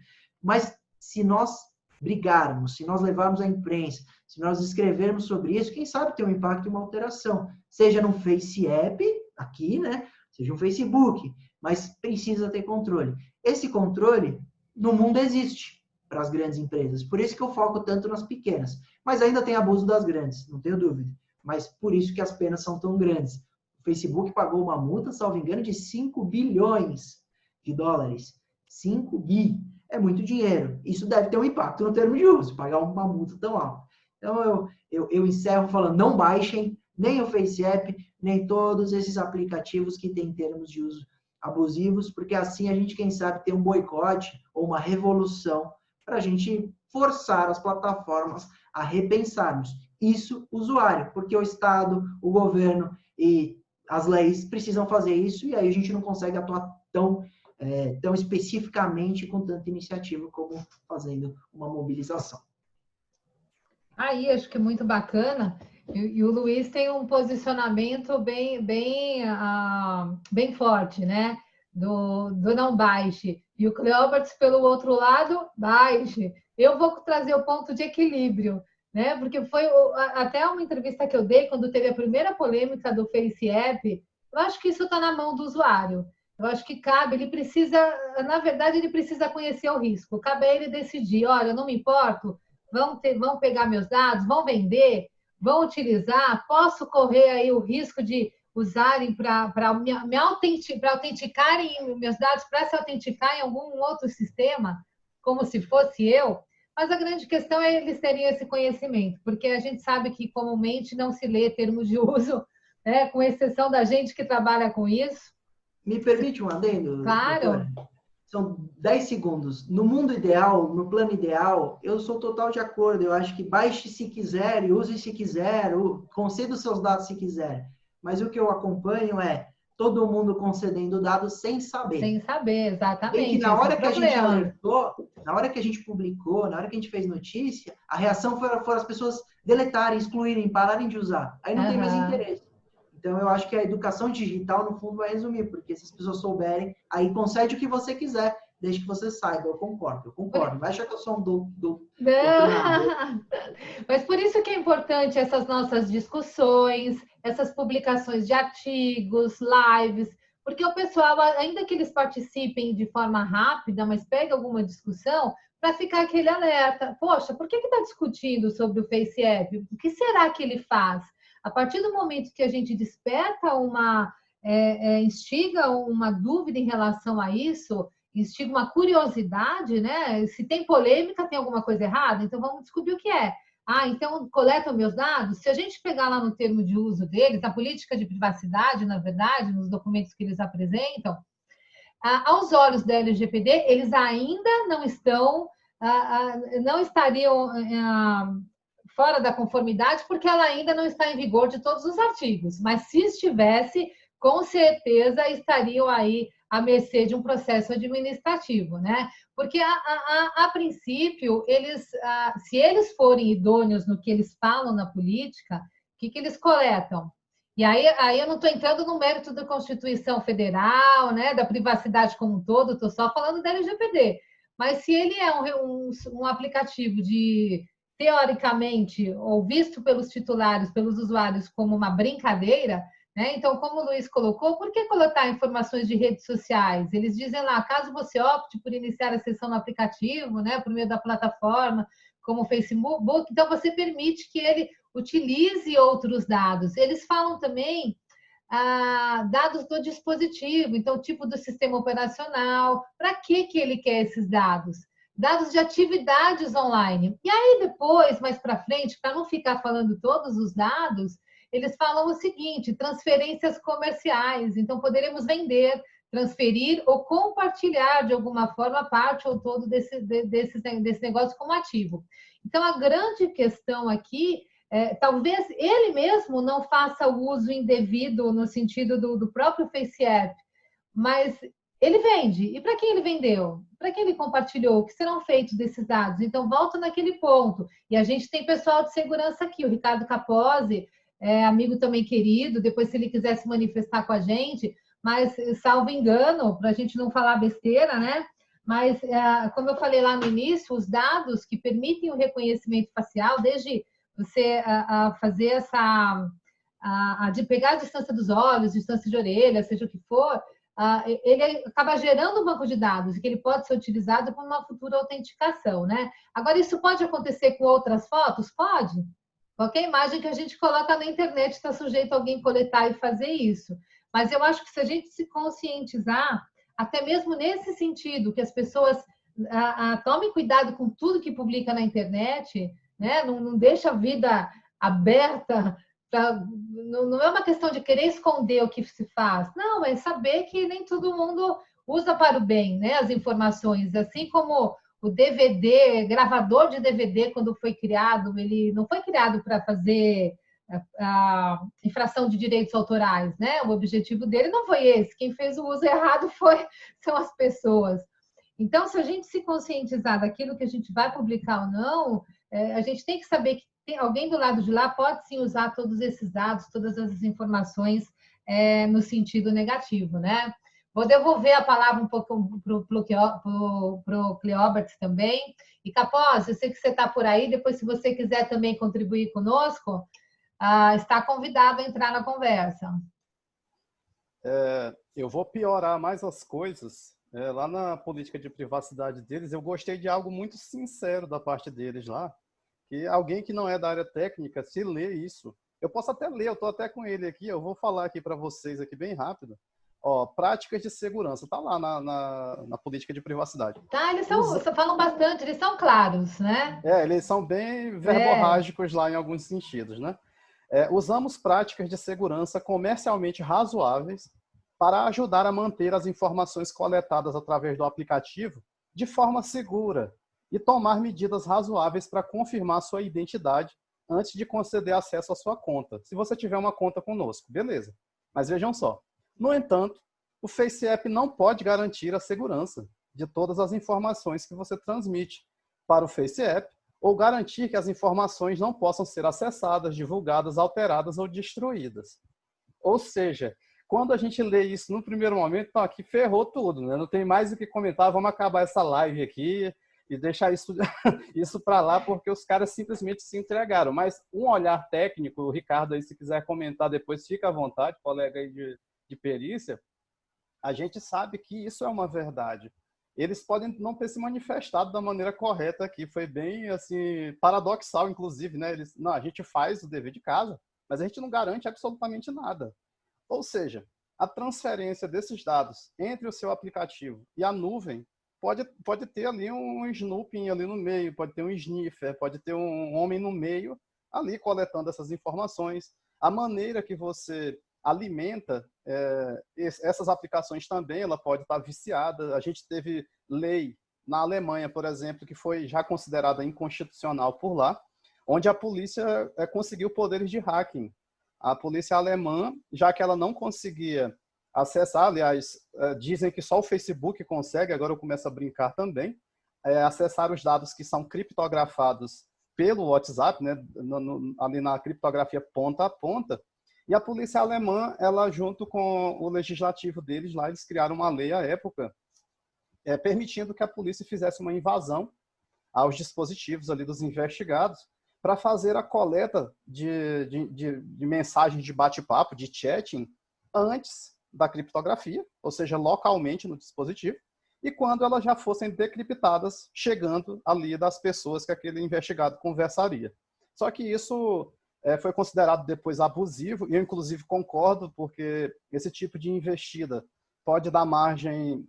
Mas se nós brigarmos, se nós levarmos à imprensa, se nós escrevermos sobre isso, quem sabe tem um impacto e uma alteração. Seja no FaceApp, aqui, né? Seja no Facebook, mas precisa ter controle. Esse controle no mundo existe para as grandes empresas. Por isso que eu foco tanto nas pequenas. Mas ainda tem abuso das grandes, não tenho dúvida. Mas por isso que as penas são tão grandes. O Facebook pagou uma multa, salvo engano, de 5 bilhões de dólares. 5 bi. É muito dinheiro. Isso deve ter um impacto no termo de uso, pagar uma multa tão alta. Então, eu encerro falando, não baixem nem o FaceApp, nem todos esses aplicativos que têm termos de uso abusivos, porque assim a gente, quem sabe, tem um boicote ou uma revolução para a gente forçar as plataformas a repensarmos. Isso, usuário, porque o Estado, o governo e as leis precisam fazer isso, e aí a gente não consegue atuar tão especificamente com tanta iniciativa como fazendo uma mobilização. Aí, acho que é muito bacana. E o Luiz tem um posicionamento bem forte, né? Do não baixe. E o Cleoberts, pelo outro lado, baixe. Eu vou trazer o ponto de equilíbrio, né? Porque foi até uma entrevista que eu dei quando teve a primeira polêmica do FaceApp. Eu acho que isso está na mão do usuário. Eu acho que cabe, ele precisa, na verdade, ele precisa conhecer o risco. Cabe a ele decidir, olha, eu não me importo, vão pegar meus dados, vão vender, vão utilizar, posso correr aí o risco de usarem para autenticarem meus dados, para se autenticar em algum outro sistema, como se fosse eu. Mas a grande questão é eles terem esse conhecimento, porque a gente sabe que comumente não se lê termos de uso, né, com exceção da gente que trabalha com isso. Me permite um adendo? Claro. Doutora? São 10 segundos. No mundo ideal, no plano ideal, eu sou total de acordo. Eu acho que baixe se quiser e use se quiser, conceda os seus dados se quiser. Mas o que eu acompanho é todo mundo concedendo dados sem saber. Sem saber, exatamente. E que na hora que a gente alertou, na hora que a gente publicou, na hora que a gente fez notícia, a reação foi as pessoas deletarem, excluírem, pararem de usar. Aí não tem mais interesse. Então, eu acho que a educação digital, no fundo, vai resumir, porque se as pessoas souberem, aí concede o que você quiser, desde que você saiba. Eu concordo. Não vai achar que eu sou um Mas por isso que é importante essas nossas discussões, essas publicações de artigos, lives, porque o pessoal, ainda que eles participem de forma rápida, mas pega alguma discussão, para ficar aquele alerta. Poxa, por que está discutindo sobre o FaceApp? O que será que ele faz? A partir do momento que a gente desperta instiga uma dúvida em relação a isso, instiga uma curiosidade, né? Se tem polêmica, tem alguma coisa errada, então vamos descobrir o que é. Então coletam meus dados? Se a gente pegar lá no termo de uso deles, a política de privacidade, na verdade, nos documentos que eles apresentam, aos olhos da LGPD, eles ainda não estariam fora da conformidade, porque ela ainda não está em vigor de todos os artigos. Mas se estivesse, com certeza estariam aí à mercê de um processo administrativo, né? Porque, a princípio, se eles forem idôneos no que eles falam na política, o que eles coletam? E aí eu não estou entrando no mérito da Constituição Federal, né, da privacidade como um todo, estou só falando da LGPD. Mas se ele é um aplicativo teoricamente, ou visto pelos titulares, pelos usuários, como uma brincadeira, né? Então, como o Luiz colocou, por que coletar informações de redes sociais? Eles dizem lá, caso você opte por iniciar a sessão no aplicativo, né, por meio da plataforma, como o Facebook, então você permite que ele utilize outros dados. Eles falam também dados do dispositivo, então, tipo do sistema operacional, para que ele quer esses dados? Dados de atividades online. E aí, depois, mais para frente, para não ficar falando todos os dados, eles falam o seguinte: transferências comerciais. Então, poderemos vender, transferir ou compartilhar de alguma forma parte ou todo desse negócio como ativo. Então, a grande questão aqui talvez ele mesmo não faça o uso indevido no sentido do próprio Face App, mas ele vende. E para quem ele vendeu? Para quem ele compartilhou? O que serão feitos desses dados? Então, volta naquele ponto. E a gente tem pessoal de segurança aqui, o Ricardo Capozzi, amigo também querido, depois se ele quiser se manifestar com a gente, mas, salvo engano, para a gente não falar besteira, né? Mas, como eu falei lá no início, os dados que permitem o reconhecimento facial, desde você fazer de pegar a distância dos olhos, distância de orelha, seja o que for, ele acaba gerando um banco de dados que ele pode ser utilizado para uma futura autenticação, né? Agora, isso pode acontecer com outras fotos? Pode. Qualquer imagem que a gente coloca na internet está sujeito a alguém coletar e fazer isso. Mas eu acho que se a gente se conscientizar, até mesmo nesse sentido, que as pessoas tomem cuidado com tudo que publica na internet, né? Não deixa a vida aberta. Não é uma questão de querer esconder o que se faz. Não, é saber que nem todo mundo usa para o bem, né? As informações. Assim como o DVD, gravador de DVD, quando foi criado, ele não foi criado para fazer a infração de direitos autorais, né? O objetivo dele não foi esse. Quem fez o uso errado são as pessoas. Então, se a gente se conscientizar daquilo que a gente vai publicar ou não, a gente tem que saber que tem alguém do lado de lá pode sim usar todos esses dados, todas essas informações no sentido negativo, né? Vou devolver a palavra um pouco para o Cleoberts também. E, Capozzi, eu sei que você está por aí, depois, se você quiser também contribuir conosco, está convidado a entrar na conversa. Eu vou piorar mais as coisas. Lá na política de privacidade deles, eu gostei de algo muito sincero da parte deles lá, que alguém que não é da área técnica, se lê isso, eu posso até ler, eu estou até com ele aqui, eu vou falar aqui para vocês aqui bem rápido. Práticas de segurança, está lá na política de privacidade. Tá, eles falam bastante, eles são claros, né? Eles são bem verborrágicos lá em alguns sentidos, né? Usamos práticas de segurança comercialmente razoáveis para ajudar a manter as informações coletadas através do aplicativo de forma segura e tomar medidas razoáveis para confirmar sua identidade antes de conceder acesso à sua conta. Se você tiver uma conta conosco, beleza. Mas vejam só. No entanto, o Face App não pode garantir a segurança de todas as informações que você transmite para o Face App ou garantir que as informações não possam ser acessadas, divulgadas, alteradas ou destruídas. Ou seja, quando a gente lê isso no primeiro momento, então aqui ferrou tudo, né? Não tem mais o que comentar, vamos acabar essa live aqui e deixar isso para lá, porque os caras simplesmente se entregaram. Mas um olhar técnico, o Ricardo aí, se quiser comentar depois, fica à vontade, colega aí de perícia, a gente sabe que isso é uma verdade. Eles podem não ter se manifestado da maneira correta aqui, foi bem assim paradoxal, inclusive, né? A gente faz o dever de casa, mas a gente não garante absolutamente nada. Ou seja, a transferência desses dados entre o seu aplicativo e a nuvem pode ter ali um snooping ali no meio, pode ter um sniffer, pode ter um homem no meio ali coletando essas informações. A maneira que você alimenta essas aplicações também, ela pode estar viciada. A gente teve lei na Alemanha, por exemplo, que foi já considerada inconstitucional por lá, onde a polícia conseguiu poderes de hacking. A polícia alemã, já que ela não conseguia acessar, aliás, dizem que só o Facebook consegue, agora eu começo a brincar também, acessar os dados que são criptografados pelo WhatsApp, né, ali na criptografia ponta a ponta. E a polícia alemã, ela junto com o legislativo deles lá, eles criaram uma lei à época, permitindo que a polícia fizesse uma invasão aos dispositivos ali dos investigados para fazer a coleta de mensagens de bate-papo, de chatting, antes da criptografia, ou seja, localmente no dispositivo, e quando elas já fossem decriptadas, chegando ali das pessoas que aquele investigado conversaria. Só que isso foi considerado depois abusivo, e eu, inclusive, concordo, porque esse tipo de investida pode dar margem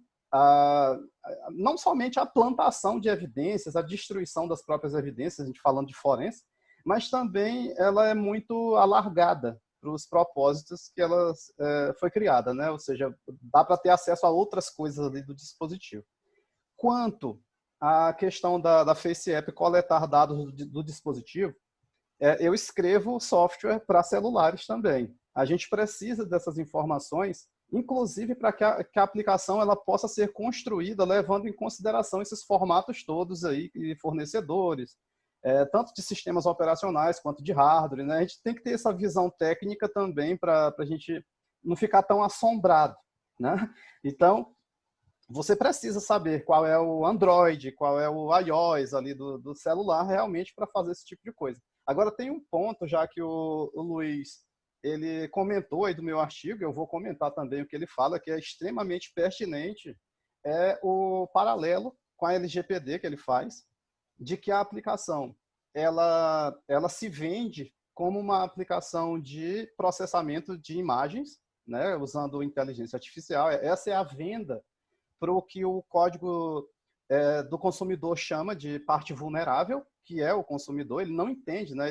não somente à plantação de evidências, à destruição das próprias evidências, a gente falando de forense, mas também ela é muito alargada para os propósitos que ela foi criada, né? Ou seja, dá para ter acesso a outras coisas ali do dispositivo. Quanto à questão da Face App coletar dados do dispositivo, eu escrevo software para celulares também. A gente precisa dessas informações, inclusive para que a aplicação ela possa ser construída levando em consideração esses formatos todos aí, e fornecedores, tanto de sistemas operacionais quanto de hardware, né? A gente tem que ter essa visão técnica também para a gente não ficar tão assombrado, né? Então, você precisa saber qual é o Android, qual é o iOS ali do celular realmente para fazer esse tipo de coisa. Agora, tem um ponto, já que o Luiz ele comentou aí do meu artigo, eu vou comentar também o que ele fala, que é extremamente pertinente, é o paralelo com a LGPD que ele faz, de que a aplicação ela se vende como uma aplicação de processamento de imagens, né, usando inteligência artificial. Essa é a venda para o que o código do consumidor chama de parte vulnerável, que é o consumidor. Ele não entende, né?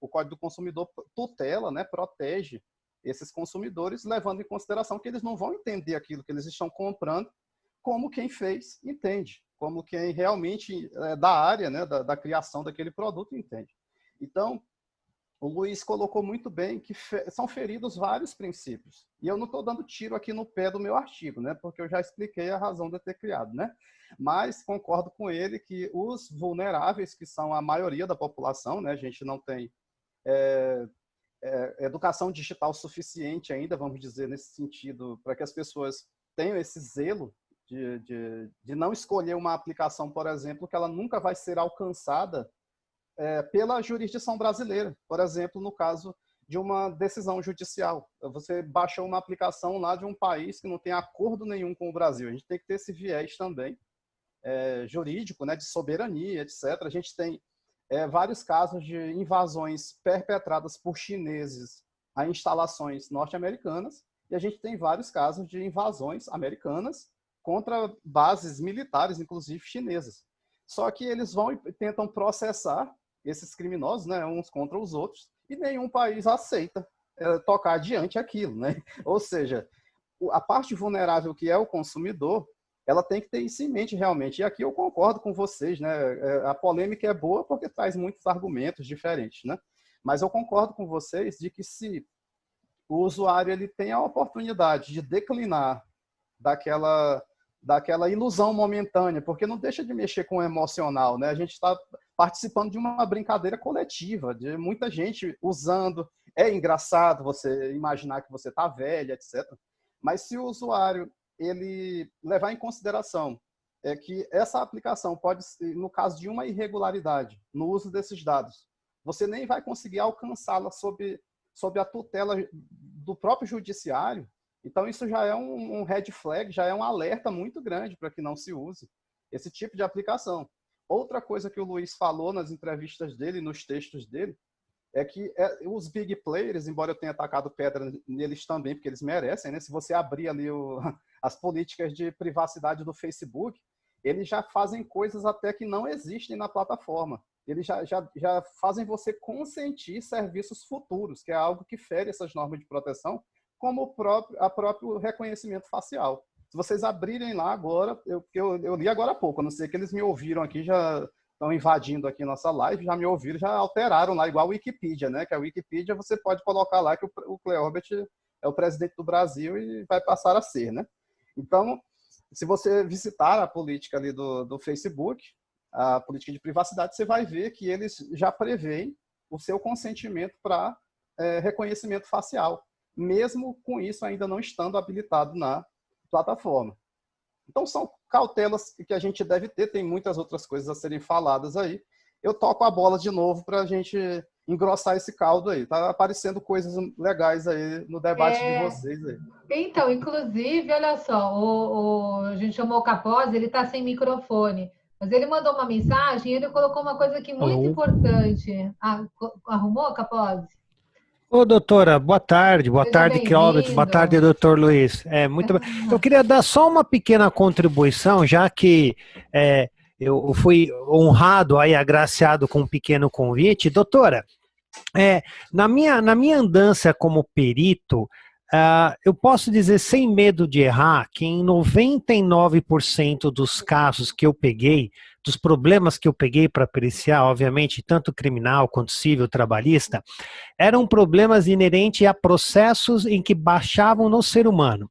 O código do consumidor tutela, né, protege esses consumidores, levando em consideração que eles não vão entender aquilo que eles estão comprando como quem fez entende, como quem realmente da área, né, da criação daquele produto entende. Então, o Luiz colocou muito bem que são feridos vários princípios. E eu não estou dando tiro aqui no pé do meu artigo, né? Porque eu já expliquei a razão de eu ter criado, né? Mas concordo com ele que os vulneráveis, que são a maioria da população, né? A gente não tem educação digital suficiente ainda, vamos dizer, nesse sentido, para que as pessoas tenham esse zelo de não escolher uma aplicação, por exemplo, que ela nunca vai ser alcançada pela jurisdição brasileira. Por exemplo, no caso de uma decisão judicial. Você baixou uma aplicação lá de um país que não tem acordo nenhum com o Brasil. A gente tem que ter esse viés também jurídico, né, de soberania, etc. A gente tem vários casos de invasões perpetradas por chineses a instalações norte-americanas, e a gente tem vários casos de invasões americanas contra bases militares, inclusive chinesas. Só que eles vão e tentam processar esses criminosos, né, uns contra os outros, e nenhum país aceita tocar adiante aquilo, né? Ou seja, a parte vulnerável que é o consumidor, ela tem que ter isso em mente realmente. E aqui eu concordo com vocês, né? A polêmica é boa porque traz muitos argumentos diferentes, né? Mas eu concordo com vocês de que se o usuário ele tem a oportunidade de declinar daquela ilusão momentânea, porque não deixa de mexer com o emocional, né? A gente está participando de uma brincadeira coletiva, de muita gente usando. É engraçado você imaginar que você está velha, etc. Mas se o usuário ele levar em consideração que essa aplicação pode, no caso de uma irregularidade no uso desses dados, você nem vai conseguir alcançá-la sob a tutela do próprio judiciário. Então, isso já é um red flag, já é um alerta muito grande para que não se use esse tipo de aplicação. Outra coisa que o Luiz falou nas entrevistas dele, nos textos dele, é que os big players, embora eu tenha atacado pedra neles também, porque eles merecem, né? Se você abrir ali as políticas de privacidade do Facebook, eles já fazem coisas até que não existem na plataforma. Eles já fazem você consentir serviços futuros, que é algo que fere essas normas de proteção, como o próprio reconhecimento facial. Se vocês abrirem lá agora, eu li agora há pouco, a não ser que eles me ouviram aqui, já estão invadindo aqui nossa live, já me ouviram, já alteraram lá, igual a Wikipedia, né? Que a Wikipedia você pode colocar lá que o Cleorbert é o presidente do Brasil e vai passar a ser, né? Então, se você visitar a política ali do Facebook, a política de privacidade, você vai ver que eles já prevêem o seu consentimento para reconhecimento facial, mesmo com isso ainda não estando habilitado na plataforma. Então, são cautelas que a gente deve ter, tem muitas outras coisas a serem faladas aí. Eu toco a bola de novo para a gente engrossar esse caldo aí. Tá aparecendo coisas legais aí no debate de vocês aí. Então, inclusive, olha só, a gente chamou o Capozzi, ele está sem microfone. Mas ele mandou uma mensagem e ele colocou uma coisa aqui muito Alô? importante. Ah, arrumou, Capozzi? Ô, doutora, boa Seja tarde, Cleóbert, boa tarde, bem-vindo. doutor Luiz. Muito bem. Eu queria dar só uma pequena contribuição, já que eu fui honrado aí, agraciado com um pequeno convite. Doutora, na minha andança como perito, eu posso dizer sem medo de errar que em 99% dos casos que eu peguei, dos problemas que eu peguei para periciar, obviamente, tanto criminal quanto civil, trabalhista, eram problemas inerentes a processos em que baixavam no ser humano.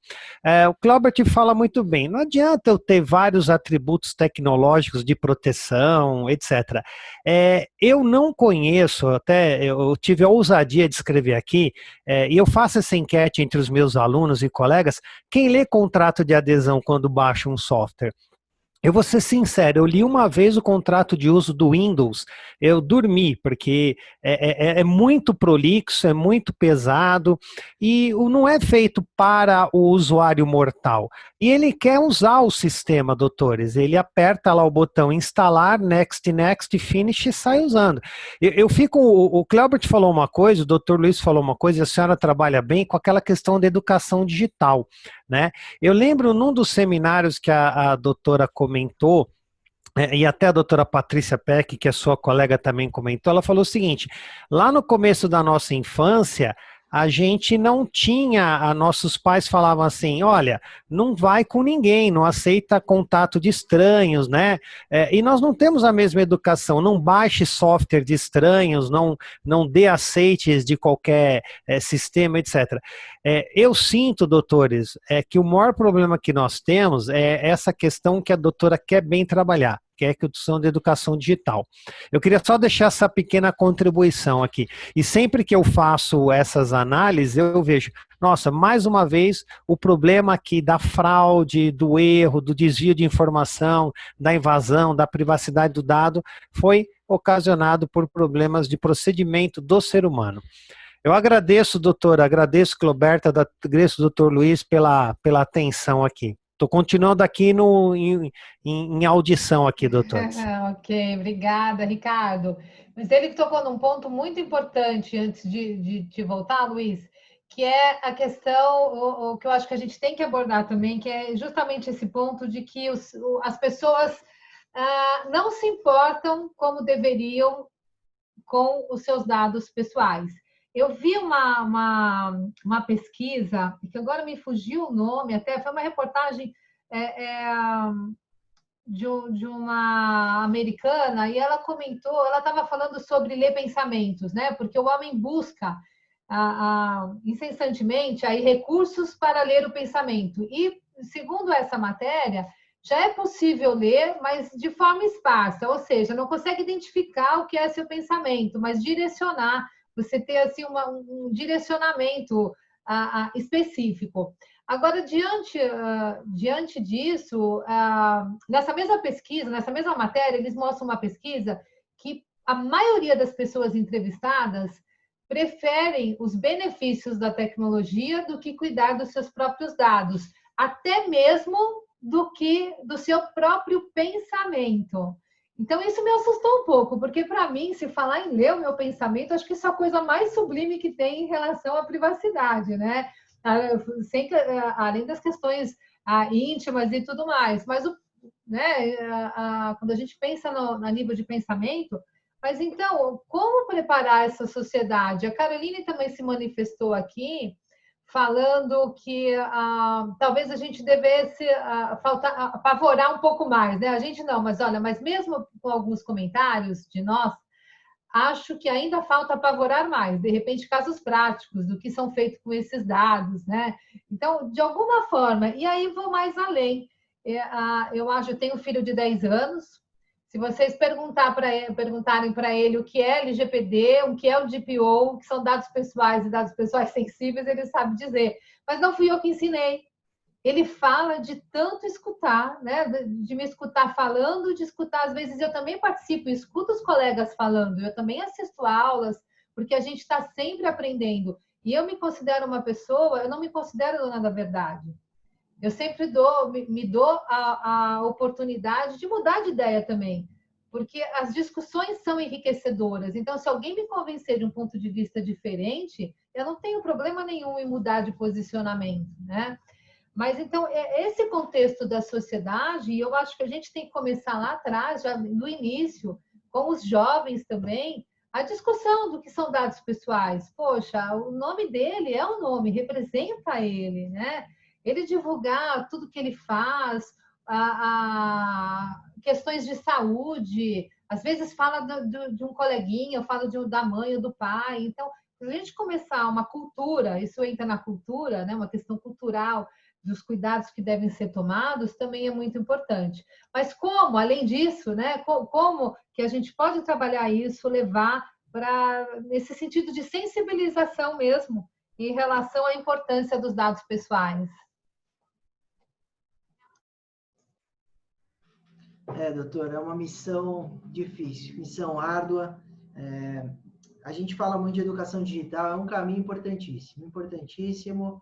O Cleóbert fala muito bem, não adianta eu ter vários atributos tecnológicos de proteção, etc. Eu não conheço, até eu tive a ousadia de escrever aqui, e eu faço essa enquete entre os meus alunos e colegas, quem lê contrato de adesão quando baixa um software? Eu vou ser sincero, eu li uma vez o contrato de uso do Windows, eu dormi, porque é muito prolixo, é muito pesado, e não é feito para o usuário mortal. E ele quer usar o sistema, doutores, ele aperta lá o botão instalar, next, next, finish e sai usando. O Cleóbert falou uma coisa, o doutor Luiz falou uma coisa, e a senhora trabalha bem com aquela questão da educação digital, né? Eu lembro num dos seminários que a doutora comentou, e até a doutora Patrícia Peck, que é sua colega, também comentou, ela falou o seguinte, lá no começo da nossa infância, a gente não tinha, nossos pais falavam assim, olha, não vai com ninguém, não aceita contato de estranhos, né? E nós não temos a mesma educação, não baixe software de estranhos, não dê aceites de qualquer sistema, etc. Eu sinto, doutores, que o maior problema que nós temos é essa questão que a doutora quer bem trabalhar, que é a questão da educação digital. Eu queria só deixar essa pequena contribuição aqui. E sempre que eu faço essas análises, eu vejo, nossa, mais uma vez, o problema aqui da fraude, do erro, do desvio de informação, da invasão, da privacidade do dado, foi ocasionado por problemas de procedimento do ser humano. Eu agradeço, doutora, agradeço, Cleoberta, agradeço, doutor Luiz, pela atenção aqui. Estou continuando aqui em audição aqui, doutores. Ok, obrigada, Ricardo. Mas ele tocou num ponto muito importante antes de voltar, Luiz, que é a questão, o que eu acho que a gente tem que abordar também, que é justamente esse ponto de que as pessoas não se importam como deveriam com os seus dados pessoais. Eu vi uma pesquisa, que agora me fugiu o nome, até foi uma reportagem de uma americana, e ela comentou, ela estava falando sobre ler pensamentos, né? Porque o homem busca incessantemente aí, recursos para ler o pensamento. E, segundo essa matéria, já é possível ler, mas de forma esparsa, ou seja, não consegue identificar o que é seu pensamento, mas direcionar, você ter assim, um direcionamento específico. Agora, diante disso, nessa mesma pesquisa, nessa mesma matéria, eles mostram uma pesquisa que a maioria das pessoas entrevistadas preferem os benefícios da tecnologia do que cuidar dos seus próprios dados, até mesmo do seu próprio pensamento. Então, isso me assustou um pouco, porque, para mim, se falar em ler o meu pensamento, acho que isso é a coisa mais sublime que tem em relação à privacidade, né? Além das questões íntimas e tudo mais. Mas, né, quando a gente pensa no nível de pensamento, mas então, como preparar essa sociedade? A Caroline também se manifestou aqui, falando que talvez a gente devesse apavorar um pouco mais, né? A gente não, mas olha, mas mesmo com alguns comentários de nós, acho que ainda falta apavorar mais, de repente, casos práticos do que são feitos com esses dados, né? Então, de alguma forma, e aí vou mais além. Eu tenho um filho de 10 anos. Se vocês perguntarem para ele o que é LGPD, o que é o DPO, o que são dados pessoais e dados pessoais sensíveis, ele sabe dizer. Mas não fui eu que ensinei. Ele fala de tanto escutar, né? De me escutar falando, de escutar. Às vezes eu também participo, escuto os colegas falando, eu também assisto aulas, porque a gente está sempre aprendendo. E eu me considero uma pessoa, eu não me considero dona da verdade. eu sempre me dou a oportunidade de mudar de ideia também, porque as discussões são enriquecedoras. Então, se alguém me convencer de um ponto de vista diferente, eu não tenho problema nenhum em mudar de posicionamento, né? Mas, então, esse contexto da sociedade, e eu acho que a gente tem que começar lá atrás, já no início, com os jovens também, a discussão do que são dados pessoais. Poxa, o nome dele é um nome, representa ele, né? Ele divulgar tudo que ele faz, questões de saúde, às vezes fala de um coleguinha, fala da mãe ou do pai. Então, se a gente começar uma cultura, isso entra na cultura, né? Uma questão cultural, dos cuidados que devem ser tomados, também é muito importante. Mas como, além disso, né, como que a gente pode trabalhar isso, levar para nesse sentido de sensibilização mesmo, em relação à importância dos dados pessoais? Doutora, é uma missão difícil, missão árdua. A gente fala muito de educação digital, é um caminho importantíssimo, importantíssimo.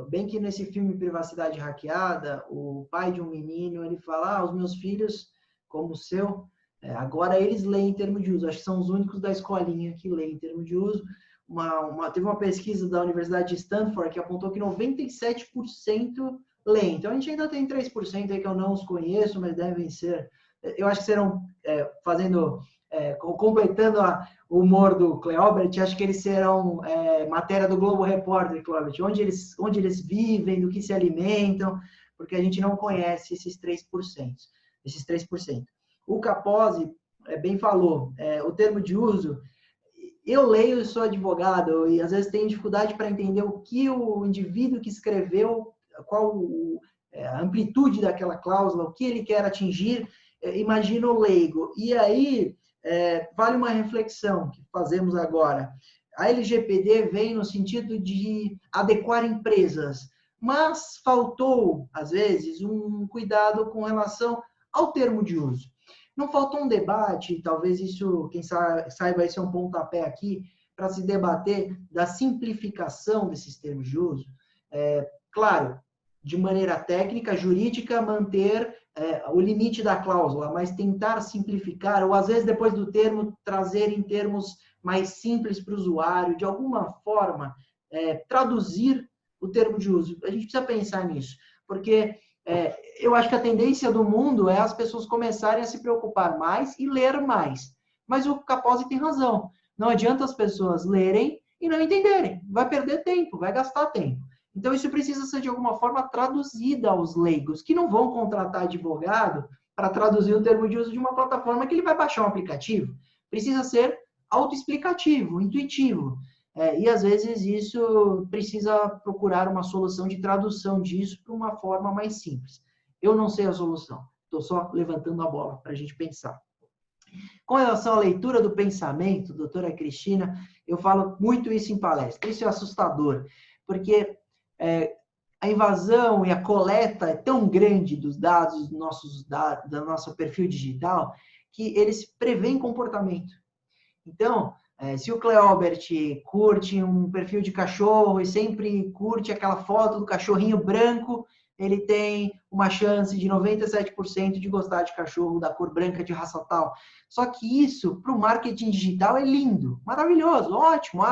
Bem que nesse filme Privacidade Hackeada, o pai de um menino, ele fala, os meus filhos, como o seu, agora eles leem em termo de uso. Acho que são os únicos da escolinha que leem em termo de uso. Teve uma pesquisa da Universidade de Stanford que apontou que 97% leem. Então, a gente ainda tem 3% aí que eu não os conheço, mas devem ser... Eu acho que serão, completando o humor do Cleobert, acho que eles serão matéria do Globo Repórter, Cleobert, onde eles vivem, do que se alimentam, porque a gente não conhece esses 3%. O Capozzi bem falou, o termo de uso, eu leio e sou advogado, e às vezes tenho dificuldade para entender o que o indivíduo que escreveu, qual a amplitude daquela cláusula, o que ele quer atingir, imagina o leigo. E aí, vale uma reflexão que fazemos agora. A LGPD vem no sentido de adequar empresas, mas faltou, às vezes, um cuidado com relação ao termo de uso. Não faltou um debate, talvez isso, quem saiba, esse é um pontapé aqui, para se debater da simplificação desses termos de uso. Claro, de maneira técnica, jurídica, manter o limite da cláusula, mas tentar simplificar, ou às vezes depois do termo, trazer em termos mais simples para o usuário, de alguma forma, traduzir o termo de uso. A gente precisa pensar nisso, porque eu acho que a tendência do mundo é as pessoas começarem a se preocupar mais e ler mais. Mas o Capozzi tem razão. Não adianta as pessoas lerem e não entenderem. Vai perder tempo, vai gastar tempo. Então, isso precisa ser, de alguma forma, traduzido aos leigos, que não vão contratar advogado para traduzir o termo de uso de uma plataforma que ele vai baixar um aplicativo. Precisa ser autoexplicativo, intuitivo. E, às vezes, isso precisa procurar uma solução de tradução disso para uma forma mais simples. Eu não sei a solução. Estou só levantando a bola para a gente pensar. Com relação à leitura do pensamento, doutora Cristina, eu falo muito isso em palestra. Isso é assustador, porque a invasão e a coleta é tão grande dos dados do nosso perfil digital que eles prevêem comportamento. Então, se o Cleobert curte um perfil de cachorro e sempre curte aquela foto do cachorrinho branco, ele tem uma chance de 97% de gostar de cachorro da cor branca de raça tal. Só que isso, para o marketing digital, é lindo, maravilhoso, ótimo.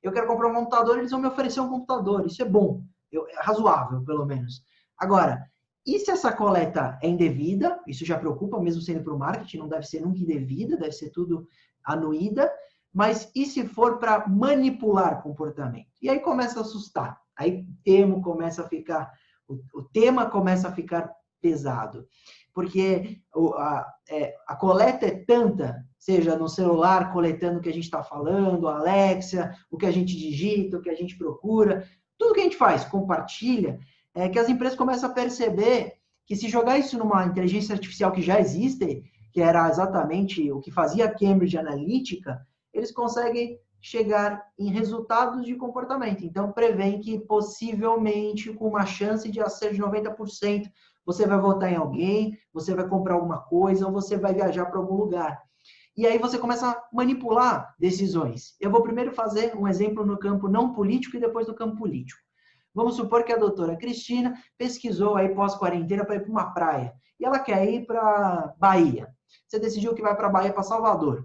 Eu quero comprar um computador, eles vão me oferecer um computador. Isso é bom. É razoável, pelo menos. Agora, e se essa coleta é indevida? Isso já preocupa, mesmo sendo para o marketing, não deve ser nunca indevida, deve ser tudo anuída. Mas e se for para manipular comportamento? E aí começa a assustar. Aí o tema começa a ficar pesado. Porque a coleta é tanta, seja no celular, coletando o que a gente está falando, a Alexa, o que a gente digita, o que a gente procura... Tudo que a gente faz, compartilha, que as empresas começam a perceber que se jogar isso numa inteligência artificial que já existe, que era exatamente o que fazia a Cambridge Analytica, eles conseguem chegar em resultados de comportamento. Então, prevêem que possivelmente, com uma chance de acerto de 90%, você vai votar em alguém, você vai comprar alguma coisa, ou você vai viajar para algum lugar. E aí você começa a manipular decisões. Eu vou primeiro fazer um exemplo no campo não político e depois no campo político. Vamos supor que a doutora Cristina pesquisou aí pós-quarentena para ir para uma praia. E ela quer ir para Bahia. Você decidiu que vai para Bahia, para Salvador.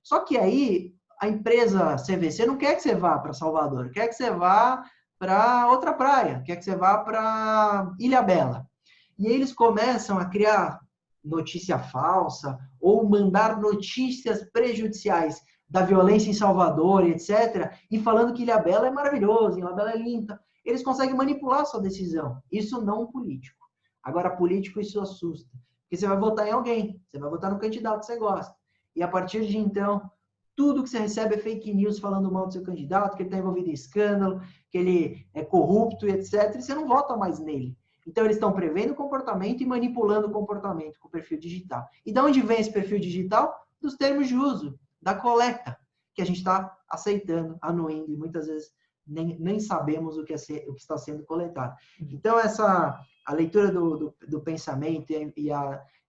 Só que aí a empresa CVC não quer que você vá para Salvador, quer que você vá para outra praia, quer que você vá para Ilhabela. E aí eles começam a criar notícia falsa ou mandar notícias prejudiciais da violência em Salvador, etc., e falando que Ilhabela é maravilhoso, Ilhabela é linda. Eles conseguem manipular a sua decisão. Isso não um político. Agora, político, isso assusta. Porque você vai votar em alguém, você vai votar no candidato que você gosta. E a partir de então, tudo que você recebe é fake news falando mal do seu candidato, que ele está envolvido em escândalo, que ele é corrupto, etc., e você não vota mais nele. Então, eles estão prevendo o comportamento e manipulando o comportamento com o perfil digital. E de onde vem esse perfil digital? Dos termos de uso, da coleta, que a gente está aceitando, anuindo, e muitas vezes nem sabemos o que está sendo coletado. Então, a leitura do pensamento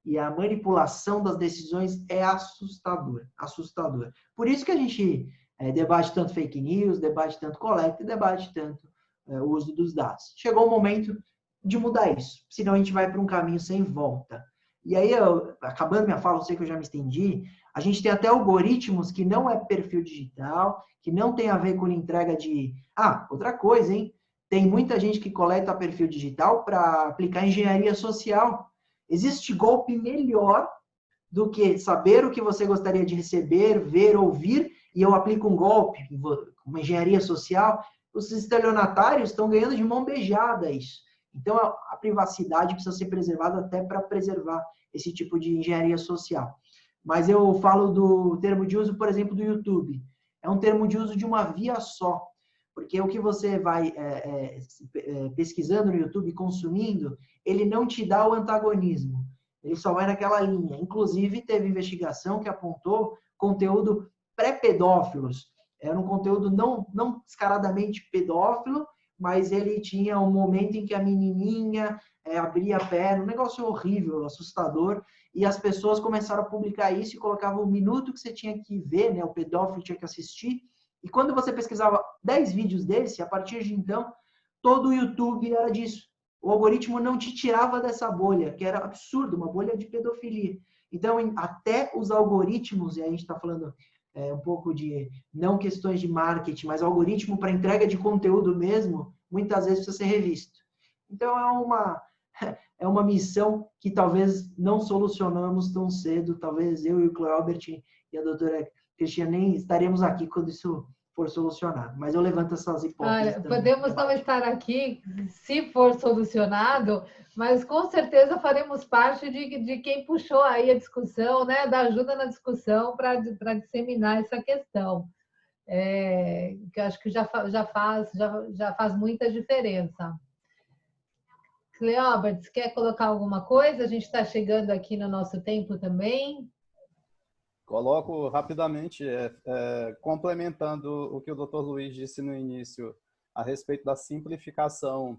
e a manipulação das decisões é assustadora. Por isso que a gente debate tanto fake news, debate tanto coleta e debate tanto o uso dos dados. Chegou o momento de mudar isso, senão a gente vai para um caminho sem volta. E aí, acabando minha fala, eu sei que eu já me estendi, a gente tem até algoritmos que não é perfil digital, que não tem a ver com entrega de... outra coisa, hein? Tem muita gente que coleta perfil digital para aplicar engenharia social. Existe golpe melhor do que saber o que você gostaria de receber, ver, ouvir, e eu aplico um golpe, uma engenharia social. Os estelionatários estão ganhando de mão beijada isso. Então, a privacidade precisa ser preservada até para preservar esse tipo de engenharia social. Mas eu falo do termo de uso, por exemplo, do YouTube. É um termo de uso de uma via só. Porque o que você vai pesquisando no YouTube, consumindo, ele não te dá o antagonismo. Ele só vai naquela linha. Inclusive, teve investigação que apontou conteúdo pré-pedófilos. Era um conteúdo não descaradamente pedófilo, mas ele tinha um momento em que a menininha abria a perna, um negócio horrível, assustador, e as pessoas começaram a publicar isso e colocavam o minuto que você tinha que ver, né, o pedófilo tinha que assistir, e quando você pesquisava 10 vídeos desse, a partir de então, todo o YouTube era disso. O algoritmo não te tirava dessa bolha, que era absurdo, uma bolha de pedofilia. Então, até os algoritmos, e a gente está falando um pouco de, não questões de marketing, mas algoritmo para entrega de conteúdo mesmo, muitas vezes precisa ser revisto. Então, é uma missão que talvez não solucionamos tão cedo, talvez eu e o Cleobert e a doutora Cristina nem estaremos aqui quando isso for solucionado. Mas eu levanto essas hipóteses. Olha, podemos não estar aqui se for solucionado, mas com certeza faremos parte de quem puxou aí a discussão, né, da ajuda na discussão para disseminar essa questão. Que eu acho que já faz muita diferença. Cleobert, quer colocar alguma coisa? A gente está chegando aqui no nosso tempo também. Coloco rapidamente, complementando o que o Dr. Luiz disse no início a respeito da simplificação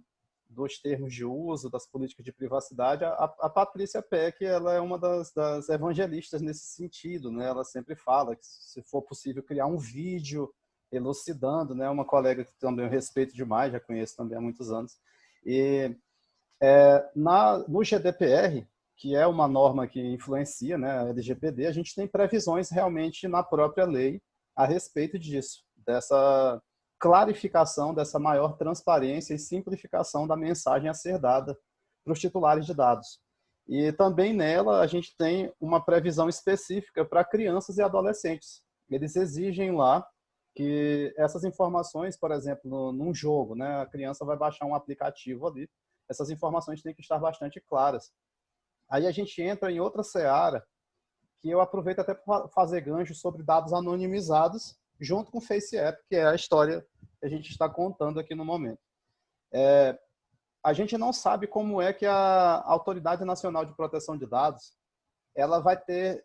dos termos de uso, das políticas de privacidade. A Patrícia Peck, ela é uma das evangelistas nesse sentido, né? Ela sempre fala que, se for possível, criar um vídeo elucidando, né? Uma colega que também eu respeito demais, já conheço também há muitos anos. E no GDPR, que é uma norma que influencia, né, a LGPD, a gente tem previsões realmente na própria lei a respeito disso, dessa clarificação, dessa maior transparência e simplificação da mensagem a ser dada para os titulares de dados. E também nela a gente tem uma previsão específica para crianças e adolescentes. Eles exigem lá que essas informações, por exemplo, num jogo, né, a criança vai baixar um aplicativo ali, essas informações têm que estar bastante claras. Aí a gente entra em outra seara, que eu aproveito até para fazer gancho sobre dados anonimizados, junto com o FaceApp, que é a história que a gente está contando aqui no momento. A gente não sabe como é que a Autoridade Nacional de Proteção de Dados ela vai ter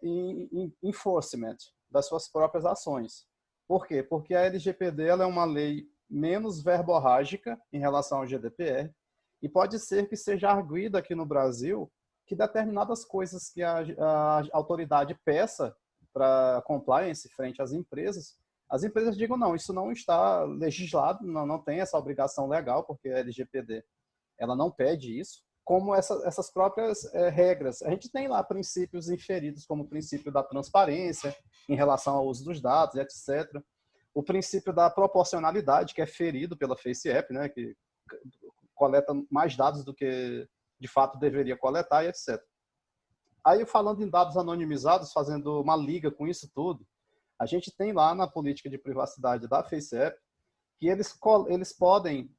enforcement das suas próprias ações. Por quê? Porque a LGPD ela é uma lei menos verborrágica em relação ao GDPR, e pode ser que seja arguído aqui no Brasil que determinadas coisas que a autoridade peça para compliance frente às empresas as empresas digam, não, isso não está legislado, não tem essa obrigação legal, porque a LGPD ela não pede isso, como essas próprias regras. A gente tem lá princípios inferidos, como o princípio da transparência em relação ao uso dos dados, etc. O princípio da proporcionalidade, que é ferido pela FaceApp, né, que coleta mais dados do que de fato deveria coletar, e etc. Aí, falando em dados anonimizados, fazendo uma liga com isso tudo, a gente tem lá na política de privacidade da FaceApp que eles podem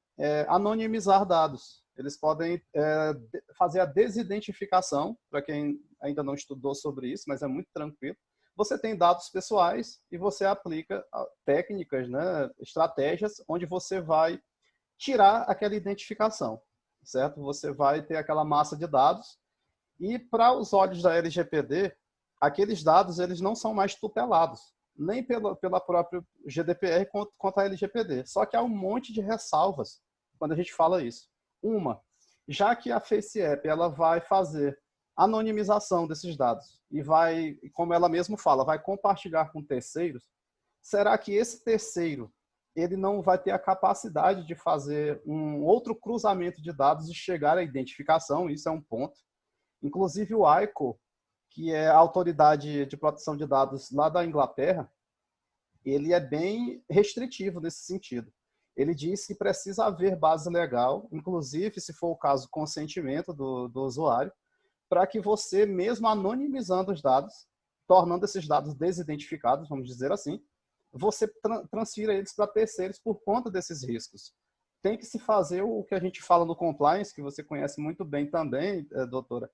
anonimizar dados. Eles podem fazer a desidentificação, para quem ainda não estudou sobre isso, mas é muito tranquilo. Você tem dados pessoais e você aplica técnicas, né, estratégias, onde você vai tirar aquela identificação, certo? Você vai ter aquela massa de dados e, para os olhos da LGPD, aqueles dados eles não são mais tutelados, nem pela própria GDPR quanto a LGPD. Só que há um monte de ressalvas quando a gente fala isso. Uma, já que a FaceApp ela vai fazer anonimização desses dados e vai, como ela mesma fala, vai compartilhar com terceiros, será que esse terceiro ele não vai ter a capacidade de fazer um outro cruzamento de dados e chegar à identificação? Isso é um ponto. Inclusive o ICO, que é a autoridade de proteção de dados lá da Inglaterra, ele é bem restritivo nesse sentido. Ele diz que precisa haver base legal, inclusive, se for o caso, consentimento do usuário, para que você, mesmo anonimizando os dados, tornando esses dados desidentificados, vamos dizer assim, você transfira eles para terceiros por conta desses riscos. Tem que se fazer o que a gente fala no compliance, que você conhece muito bem também, doutora,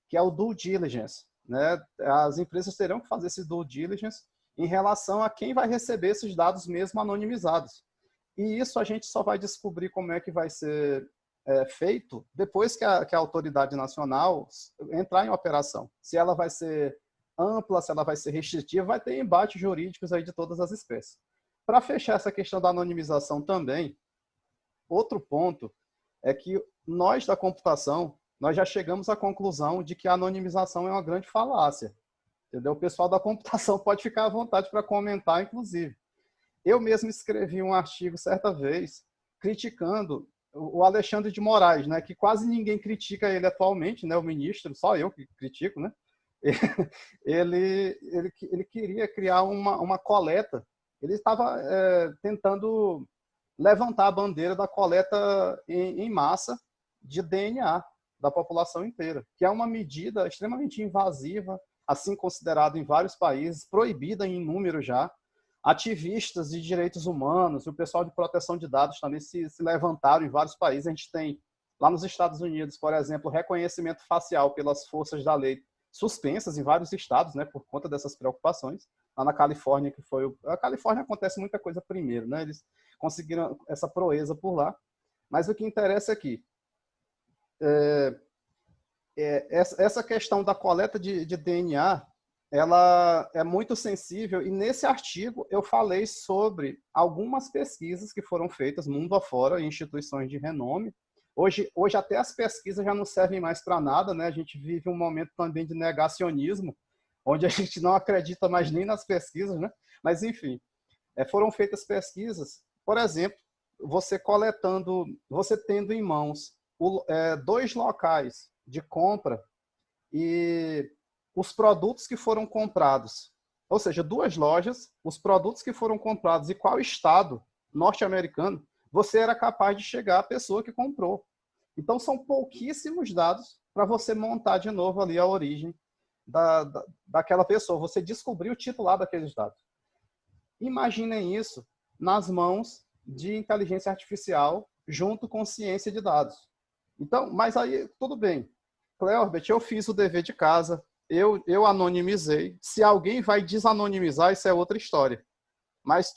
que é o due diligence, né? As empresas terão que fazer esse due diligence em relação a quem vai receber esses dados mesmo anonimizados. E isso a gente só vai descobrir como é que vai ser feito depois que a autoridade nacional entrar em operação. Se ela vai ser ampla, se ela vai ser restritiva, vai ter embates jurídicos aí de todas as espécies. Para fechar essa questão da anonimização também, outro ponto é que nós da computação, nós já chegamos à conclusão de que a anonimização é uma grande falácia. Entendeu? O pessoal da computação pode ficar à vontade para comentar, inclusive. Eu mesmo escrevi um artigo certa vez criticando o Alexandre de Moraes, né, que quase ninguém critica ele atualmente, né, o ministro, só eu que critico, né? Ele queria criar uma coleta. Ele estava tentando levantar a bandeira da coleta em massa de DNA da população inteira, que é uma medida extremamente invasiva, assim considerada em vários países, proibida em número já. Ativistas de direitos humanos e o pessoal de proteção de dados também se levantaram em vários países. A gente tem lá nos Estados Unidos, por exemplo, reconhecimento facial pelas forças da lei suspensas em vários estados, né, por conta dessas preocupações. Lá na Califórnia, que foi a Califórnia acontece muita coisa primeiro, né? Eles conseguiram essa proeza por lá. Mas o que interessa aqui essa questão da coleta de DNA, ela é muito sensível, e nesse artigo eu falei sobre algumas pesquisas que foram feitas mundo afora em instituições de renome. Hoje até as pesquisas já não servem mais para nada, né? A gente vive um momento também de negacionismo, onde a gente não acredita mais nem nas pesquisas, né? Mas, enfim, foram feitas pesquisas, por exemplo, você tendo em mãos 2 locais de compra e os produtos que foram comprados, ou seja, 2 lojas, os produtos que foram comprados e qual estado norte-americano, você era capaz de chegar à pessoa que comprou. Então, são pouquíssimos dados para você montar de novo ali a origem daquela pessoa. Você descobriu o titular daqueles dados. Imaginem isso nas mãos de inteligência artificial junto com ciência de dados. Então, mas aí, tudo bem. Cleorbert, eu fiz o dever de casa, eu anonimizei. Se alguém vai desanonimizar, isso é outra história. Mas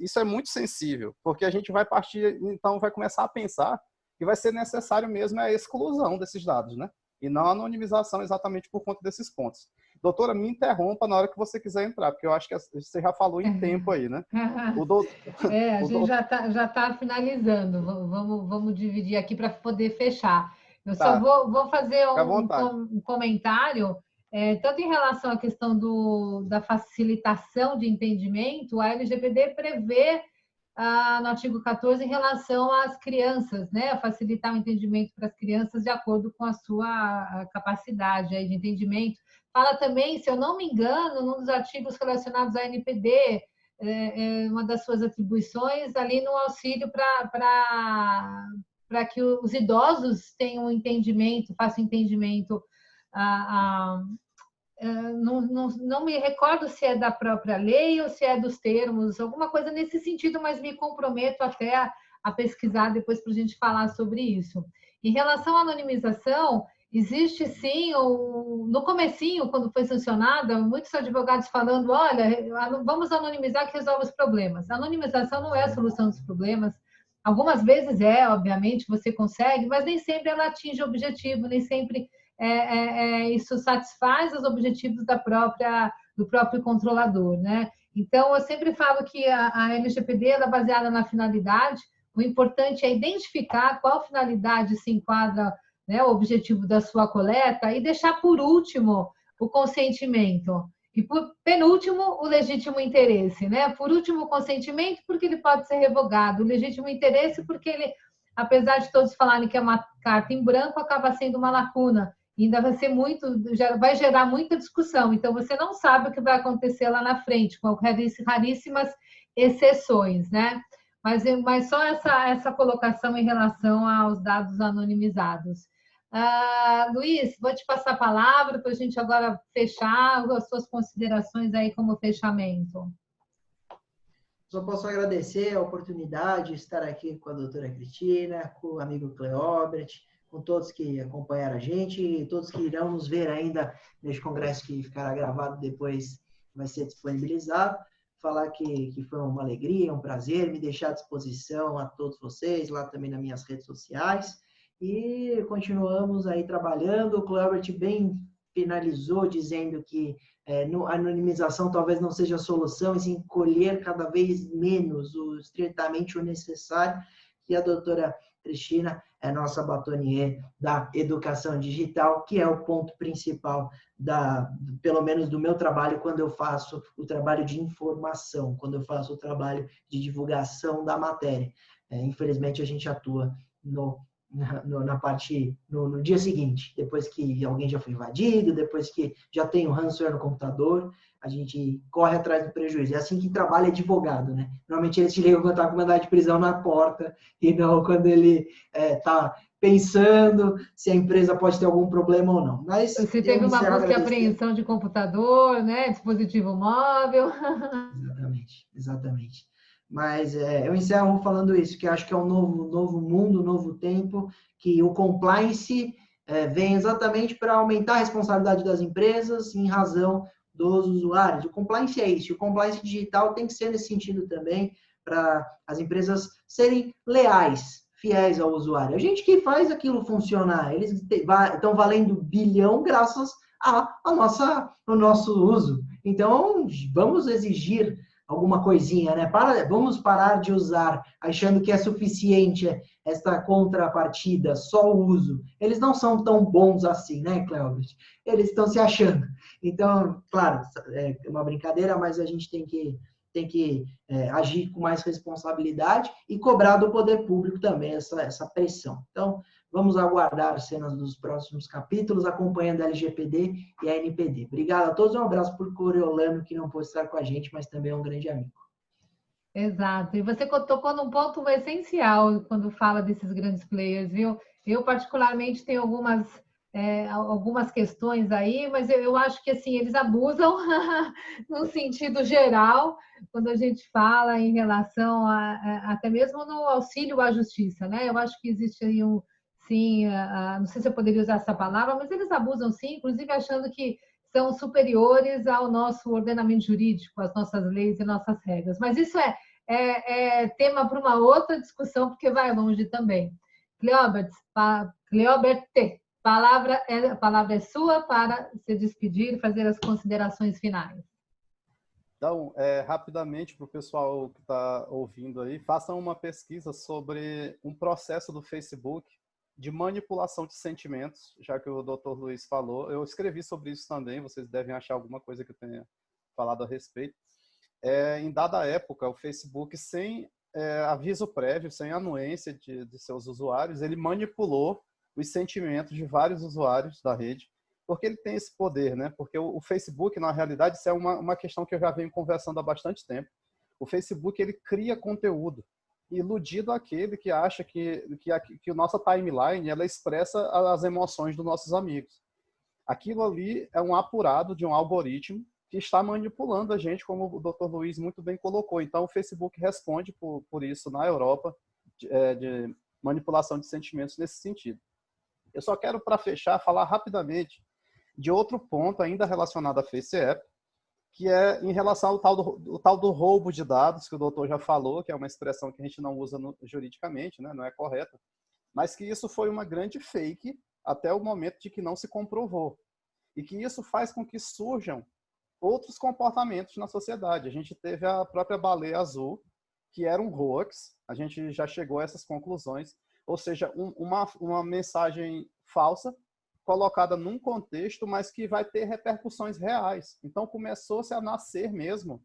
isso é muito sensível, porque a gente vai partir, então vai começar a pensar que vai ser necessário mesmo a exclusão desses dados, né? E não a anonimização exatamente por conta desses pontos. Doutora, me interrompa na hora que você quiser entrar, porque eu acho que você já falou em tempo aí, né? A gente já tá finalizando. Vamos dividir aqui para poder fechar. Eu só vou fazer um comentário tanto em relação à questão da facilitação de entendimento, a LGPD prevê no artigo 14 em relação às crianças, né? Facilitar o entendimento para as crianças de acordo com a sua capacidade aí de entendimento. Fala também, se eu não me engano, num dos artigos relacionados à NPD, uma das suas atribuições ali no auxílio para que os idosos tenham entendimento, façam entendimento. Não me recordo se é da própria lei ou se é dos termos, alguma coisa nesse sentido, mas me comprometo até a pesquisar depois para a gente falar sobre isso. Em relação à anonimização, existe sim, no comecinho, quando foi sancionada, muitos advogados falando, olha, vamos anonimizar que resolve os problemas. A anonimização não é a solução dos problemas. Algumas vezes obviamente, você consegue, mas nem sempre ela atinge o objetivo, nem sempre isso satisfaz os objetivos do próprio controlador, né? Então, eu sempre falo que a LGPD é baseada na finalidade, o importante é identificar qual finalidade se enquadra, né, o objetivo da sua coleta e deixar por último o consentimento. E por penúltimo, o legítimo interesse, né? Por último, o consentimento, porque ele pode ser revogado. O legítimo interesse, porque ele, apesar de todos falarem que é uma carta em branco, acaba sendo uma lacuna. E ainda vai gerar muita discussão. Então, você não sabe o que vai acontecer lá na frente, com raríssimas exceções, né? Mas só essa colocação em relação aos dados anonimizados. Luiz, vou te passar a palavra para a gente agora fechar as suas considerações aí como fechamento. Só posso agradecer a oportunidade de estar aqui com a doutora Cristina, com o amigo Cleóbert, com todos que acompanharam a gente e todos que irão nos ver ainda neste congresso que ficará gravado depois, vai ser disponibilizado. Falar que foi uma alegria, um prazer, me deixar à disposição a todos vocês, lá também nas minhas redes sociais. E continuamos aí trabalhando. O Cleóbert bem finalizou dizendo que a anonimização talvez não seja a solução, e sim colher cada vez menos estritamente o necessário, e a doutora Cristina é nossa batonier da educação digital, que é o ponto principal, pelo menos do meu trabalho, quando eu faço o trabalho de informação, quando eu faço o trabalho de divulgação da matéria. Infelizmente, a gente atua na parte, no dia seguinte, depois que alguém já foi invadido, depois que já tem o ransomware no computador, a gente corre atrás do prejuízo. É assim que trabalha advogado, né? Normalmente eles te ligam quando está com mandado de prisão na porta, e não quando ele está pensando se a empresa pode ter algum problema ou não. Mas você teve uma busca de apreensão de computador, né? Dispositivo móvel. Exatamente. Mas eu encerro falando isso, que acho que é um novo mundo, um novo tempo, que o compliance vem exatamente para aumentar a responsabilidade das empresas em razão dos usuários. O compliance é isso. O compliance digital tem que ser nesse sentido também, para as empresas serem leais, fiéis ao usuário. A gente que faz aquilo funcionar. Eles estão valendo bilhão graças ao nosso uso. Então, vamos exigir alguma coisinha, né? Vamos parar de usar achando que é suficiente esta contrapartida, só o uso. Eles não são tão bons assim, né, Cleóbert? Eles estão se achando. Então, claro, é uma brincadeira, mas a gente tem que agir com mais responsabilidade e cobrar do poder público também essa pressão. Então, vamos aguardar cenas dos próximos capítulos, acompanhando a LGPD e a NPD. Obrigado a todos, um abraço por Coriolano, que não pôde estar com a gente, mas também é um grande amigo. Exato. E você tocou num ponto essencial quando fala desses grandes players, viu? Eu, particularmente, tenho algumas questões aí, mas eu acho que assim eles abusam no sentido geral quando a gente fala em relação até mesmo no auxílio à justiça, né? Eu acho que existe aí sim, não sei se eu poderia usar essa palavra, mas eles abusam sim, inclusive achando que são superiores ao nosso ordenamento jurídico, às nossas leis e nossas regras. Mas isso é tema para uma outra discussão, porque vai longe também. Cleóbert, a palavra é sua para se despedir e fazer as considerações finais. Então, rapidamente, para o pessoal que está ouvindo aí, façam uma pesquisa sobre um processo do Facebook de manipulação de sentimentos, já que o Dr. Luiz falou. Eu escrevi sobre isso também, vocês devem achar alguma coisa que eu tenha falado a respeito. Em dada época, o Facebook, sem aviso prévio, sem anuência de seus usuários, ele manipulou os sentimentos de vários usuários da rede, porque ele tem esse poder, né? Porque o Facebook, na realidade, isso é uma questão que eu já venho conversando há bastante tempo. O Facebook, ele cria conteúdo, iludido aquele que acha que a nossa timeline ela expressa as emoções dos nossos amigos. Aquilo ali é um apurado de um algoritmo que está manipulando a gente, como o Dr. Luiz muito bem colocou. Então, o Facebook responde por isso na Europa, de manipulação de sentimentos nesse sentido. Eu só quero, para fechar, falar rapidamente de outro ponto ainda relacionado à FaceApp, que é em relação ao tal do roubo de dados, que o doutor já falou, que é uma expressão que a gente não usa juridicamente, né? Não é correta, mas que isso foi uma grande fake até o momento de que não se comprovou. E que isso faz com que surjam outros comportamentos na sociedade. A gente teve a própria baleia azul, que era um hoax, a gente já chegou a essas conclusões, ou seja, uma mensagem falsa, colocada num contexto, mas que vai ter repercussões reais. Então, começou-se a nascer mesmo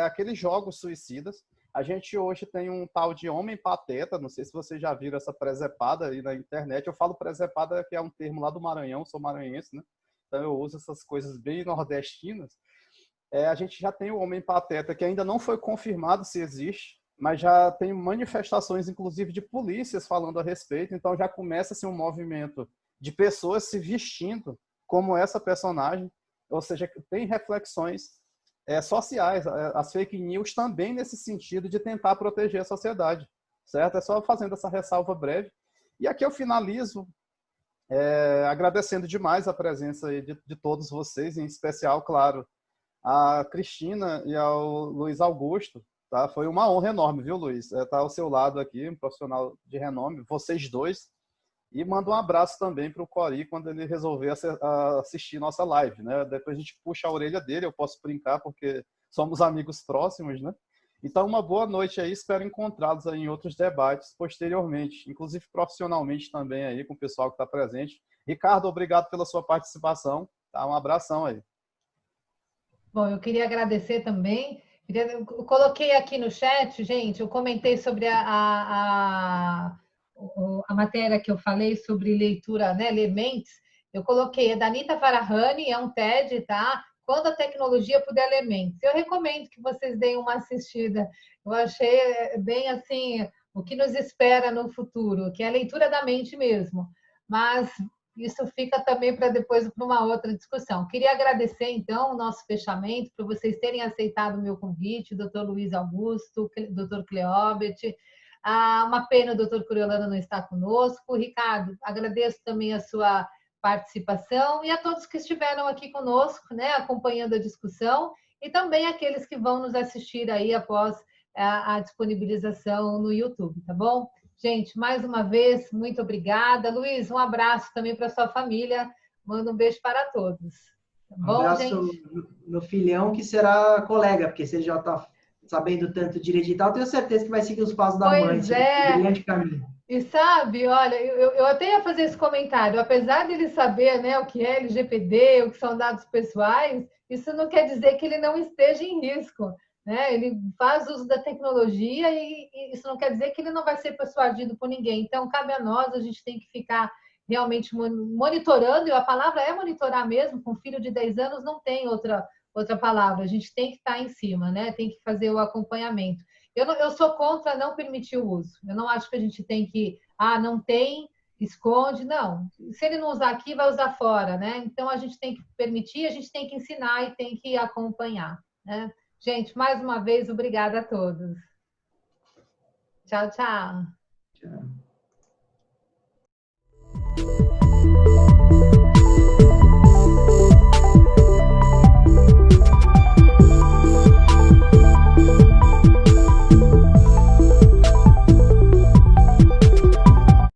aqueles jogos suicidas. A gente hoje tem um tal de homem pateta, não sei se vocês já viram essa presepada aí na internet. Eu falo presepada, que é um termo lá do Maranhão, sou maranhense, né? Então eu uso essas coisas bem nordestinas. A gente já tem o homem pateta, que ainda não foi confirmado se existe, mas já tem manifestações, inclusive, de polícias falando a respeito. Então já começa-se um movimento de pessoas se vestindo como essa personagem, ou seja, tem reflexões sociais, as fake news também nesse sentido de tentar proteger a sociedade, certo? É só fazendo essa ressalva breve. E aqui eu finalizo agradecendo demais a presença aí de todos vocês, em especial, claro, a Cristina e ao Luiz Augusto, tá? Foi uma honra enorme, viu, Luiz? Estar ao seu lado aqui, um profissional de renome, vocês dois. E manda um abraço também para o Cori quando ele resolver assistir nossa live, né? Depois a gente puxa a orelha dele, eu posso brincar porque somos amigos próximos, né? Então, uma boa noite aí, espero encontrá-los aí em outros debates posteriormente, inclusive profissionalmente também aí com o pessoal que está presente. Ricardo, obrigado pela sua participação, tá? Um abração aí. Bom, eu queria agradecer também. Eu coloquei aqui no chat, gente, eu comentei sobre a matéria que eu falei sobre leitura, né, Lementes. Eu coloquei, é da Anita Farahani, é um TED, tá? Quando a tecnologia puder ler mentes. Eu recomendo que vocês deem uma assistida. Eu achei bem assim, o que nos espera no futuro, que é a leitura da mente mesmo. Mas isso fica também para depois para uma outra discussão. Queria agradecer, então, o nosso fechamento, por vocês terem aceitado o meu convite, o doutor Luiz Augusto, o doutor Cleóbert. Uma pena o doutor Coriolano não estar conosco. Ricardo, agradeço também a sua participação e a todos que estiveram aqui conosco, né, acompanhando a discussão, e também aqueles que vão nos assistir aí após a disponibilização no YouTube, tá bom? Gente, mais uma vez, muito obrigada. Luiz, um abraço também para sua família. Manda um beijo para todos. Tá bom, abraço, gente? No filhão, que será colega, porque você já está sabendo tanto de digital, tenho certeza que vai seguir os passos da mãe. Pois é. Brilhante caminho. E sabe, olha, eu até ia fazer esse comentário, apesar de ele saber, né, o que é LGPD, o que são dados pessoais, isso não quer dizer que ele não esteja em risco, né? Ele faz uso da tecnologia e isso não quer dizer que ele não vai ser persuadido por ninguém. Então, cabe a nós, a gente tem que ficar realmente monitorando, e a palavra é monitorar mesmo, com um filho de 10 anos não tem outra palavra, a gente tem que estar em cima, né? Tem que fazer o acompanhamento. Eu sou contra não permitir o uso. Eu não acho que a gente tem que, não tem, esconde, não. Se ele não usar aqui, vai usar fora, né? Então a gente tem que permitir, a gente tem que ensinar e tem que acompanhar, né? Gente, mais uma vez, obrigada a todos. Tchau, tchau. Tchau.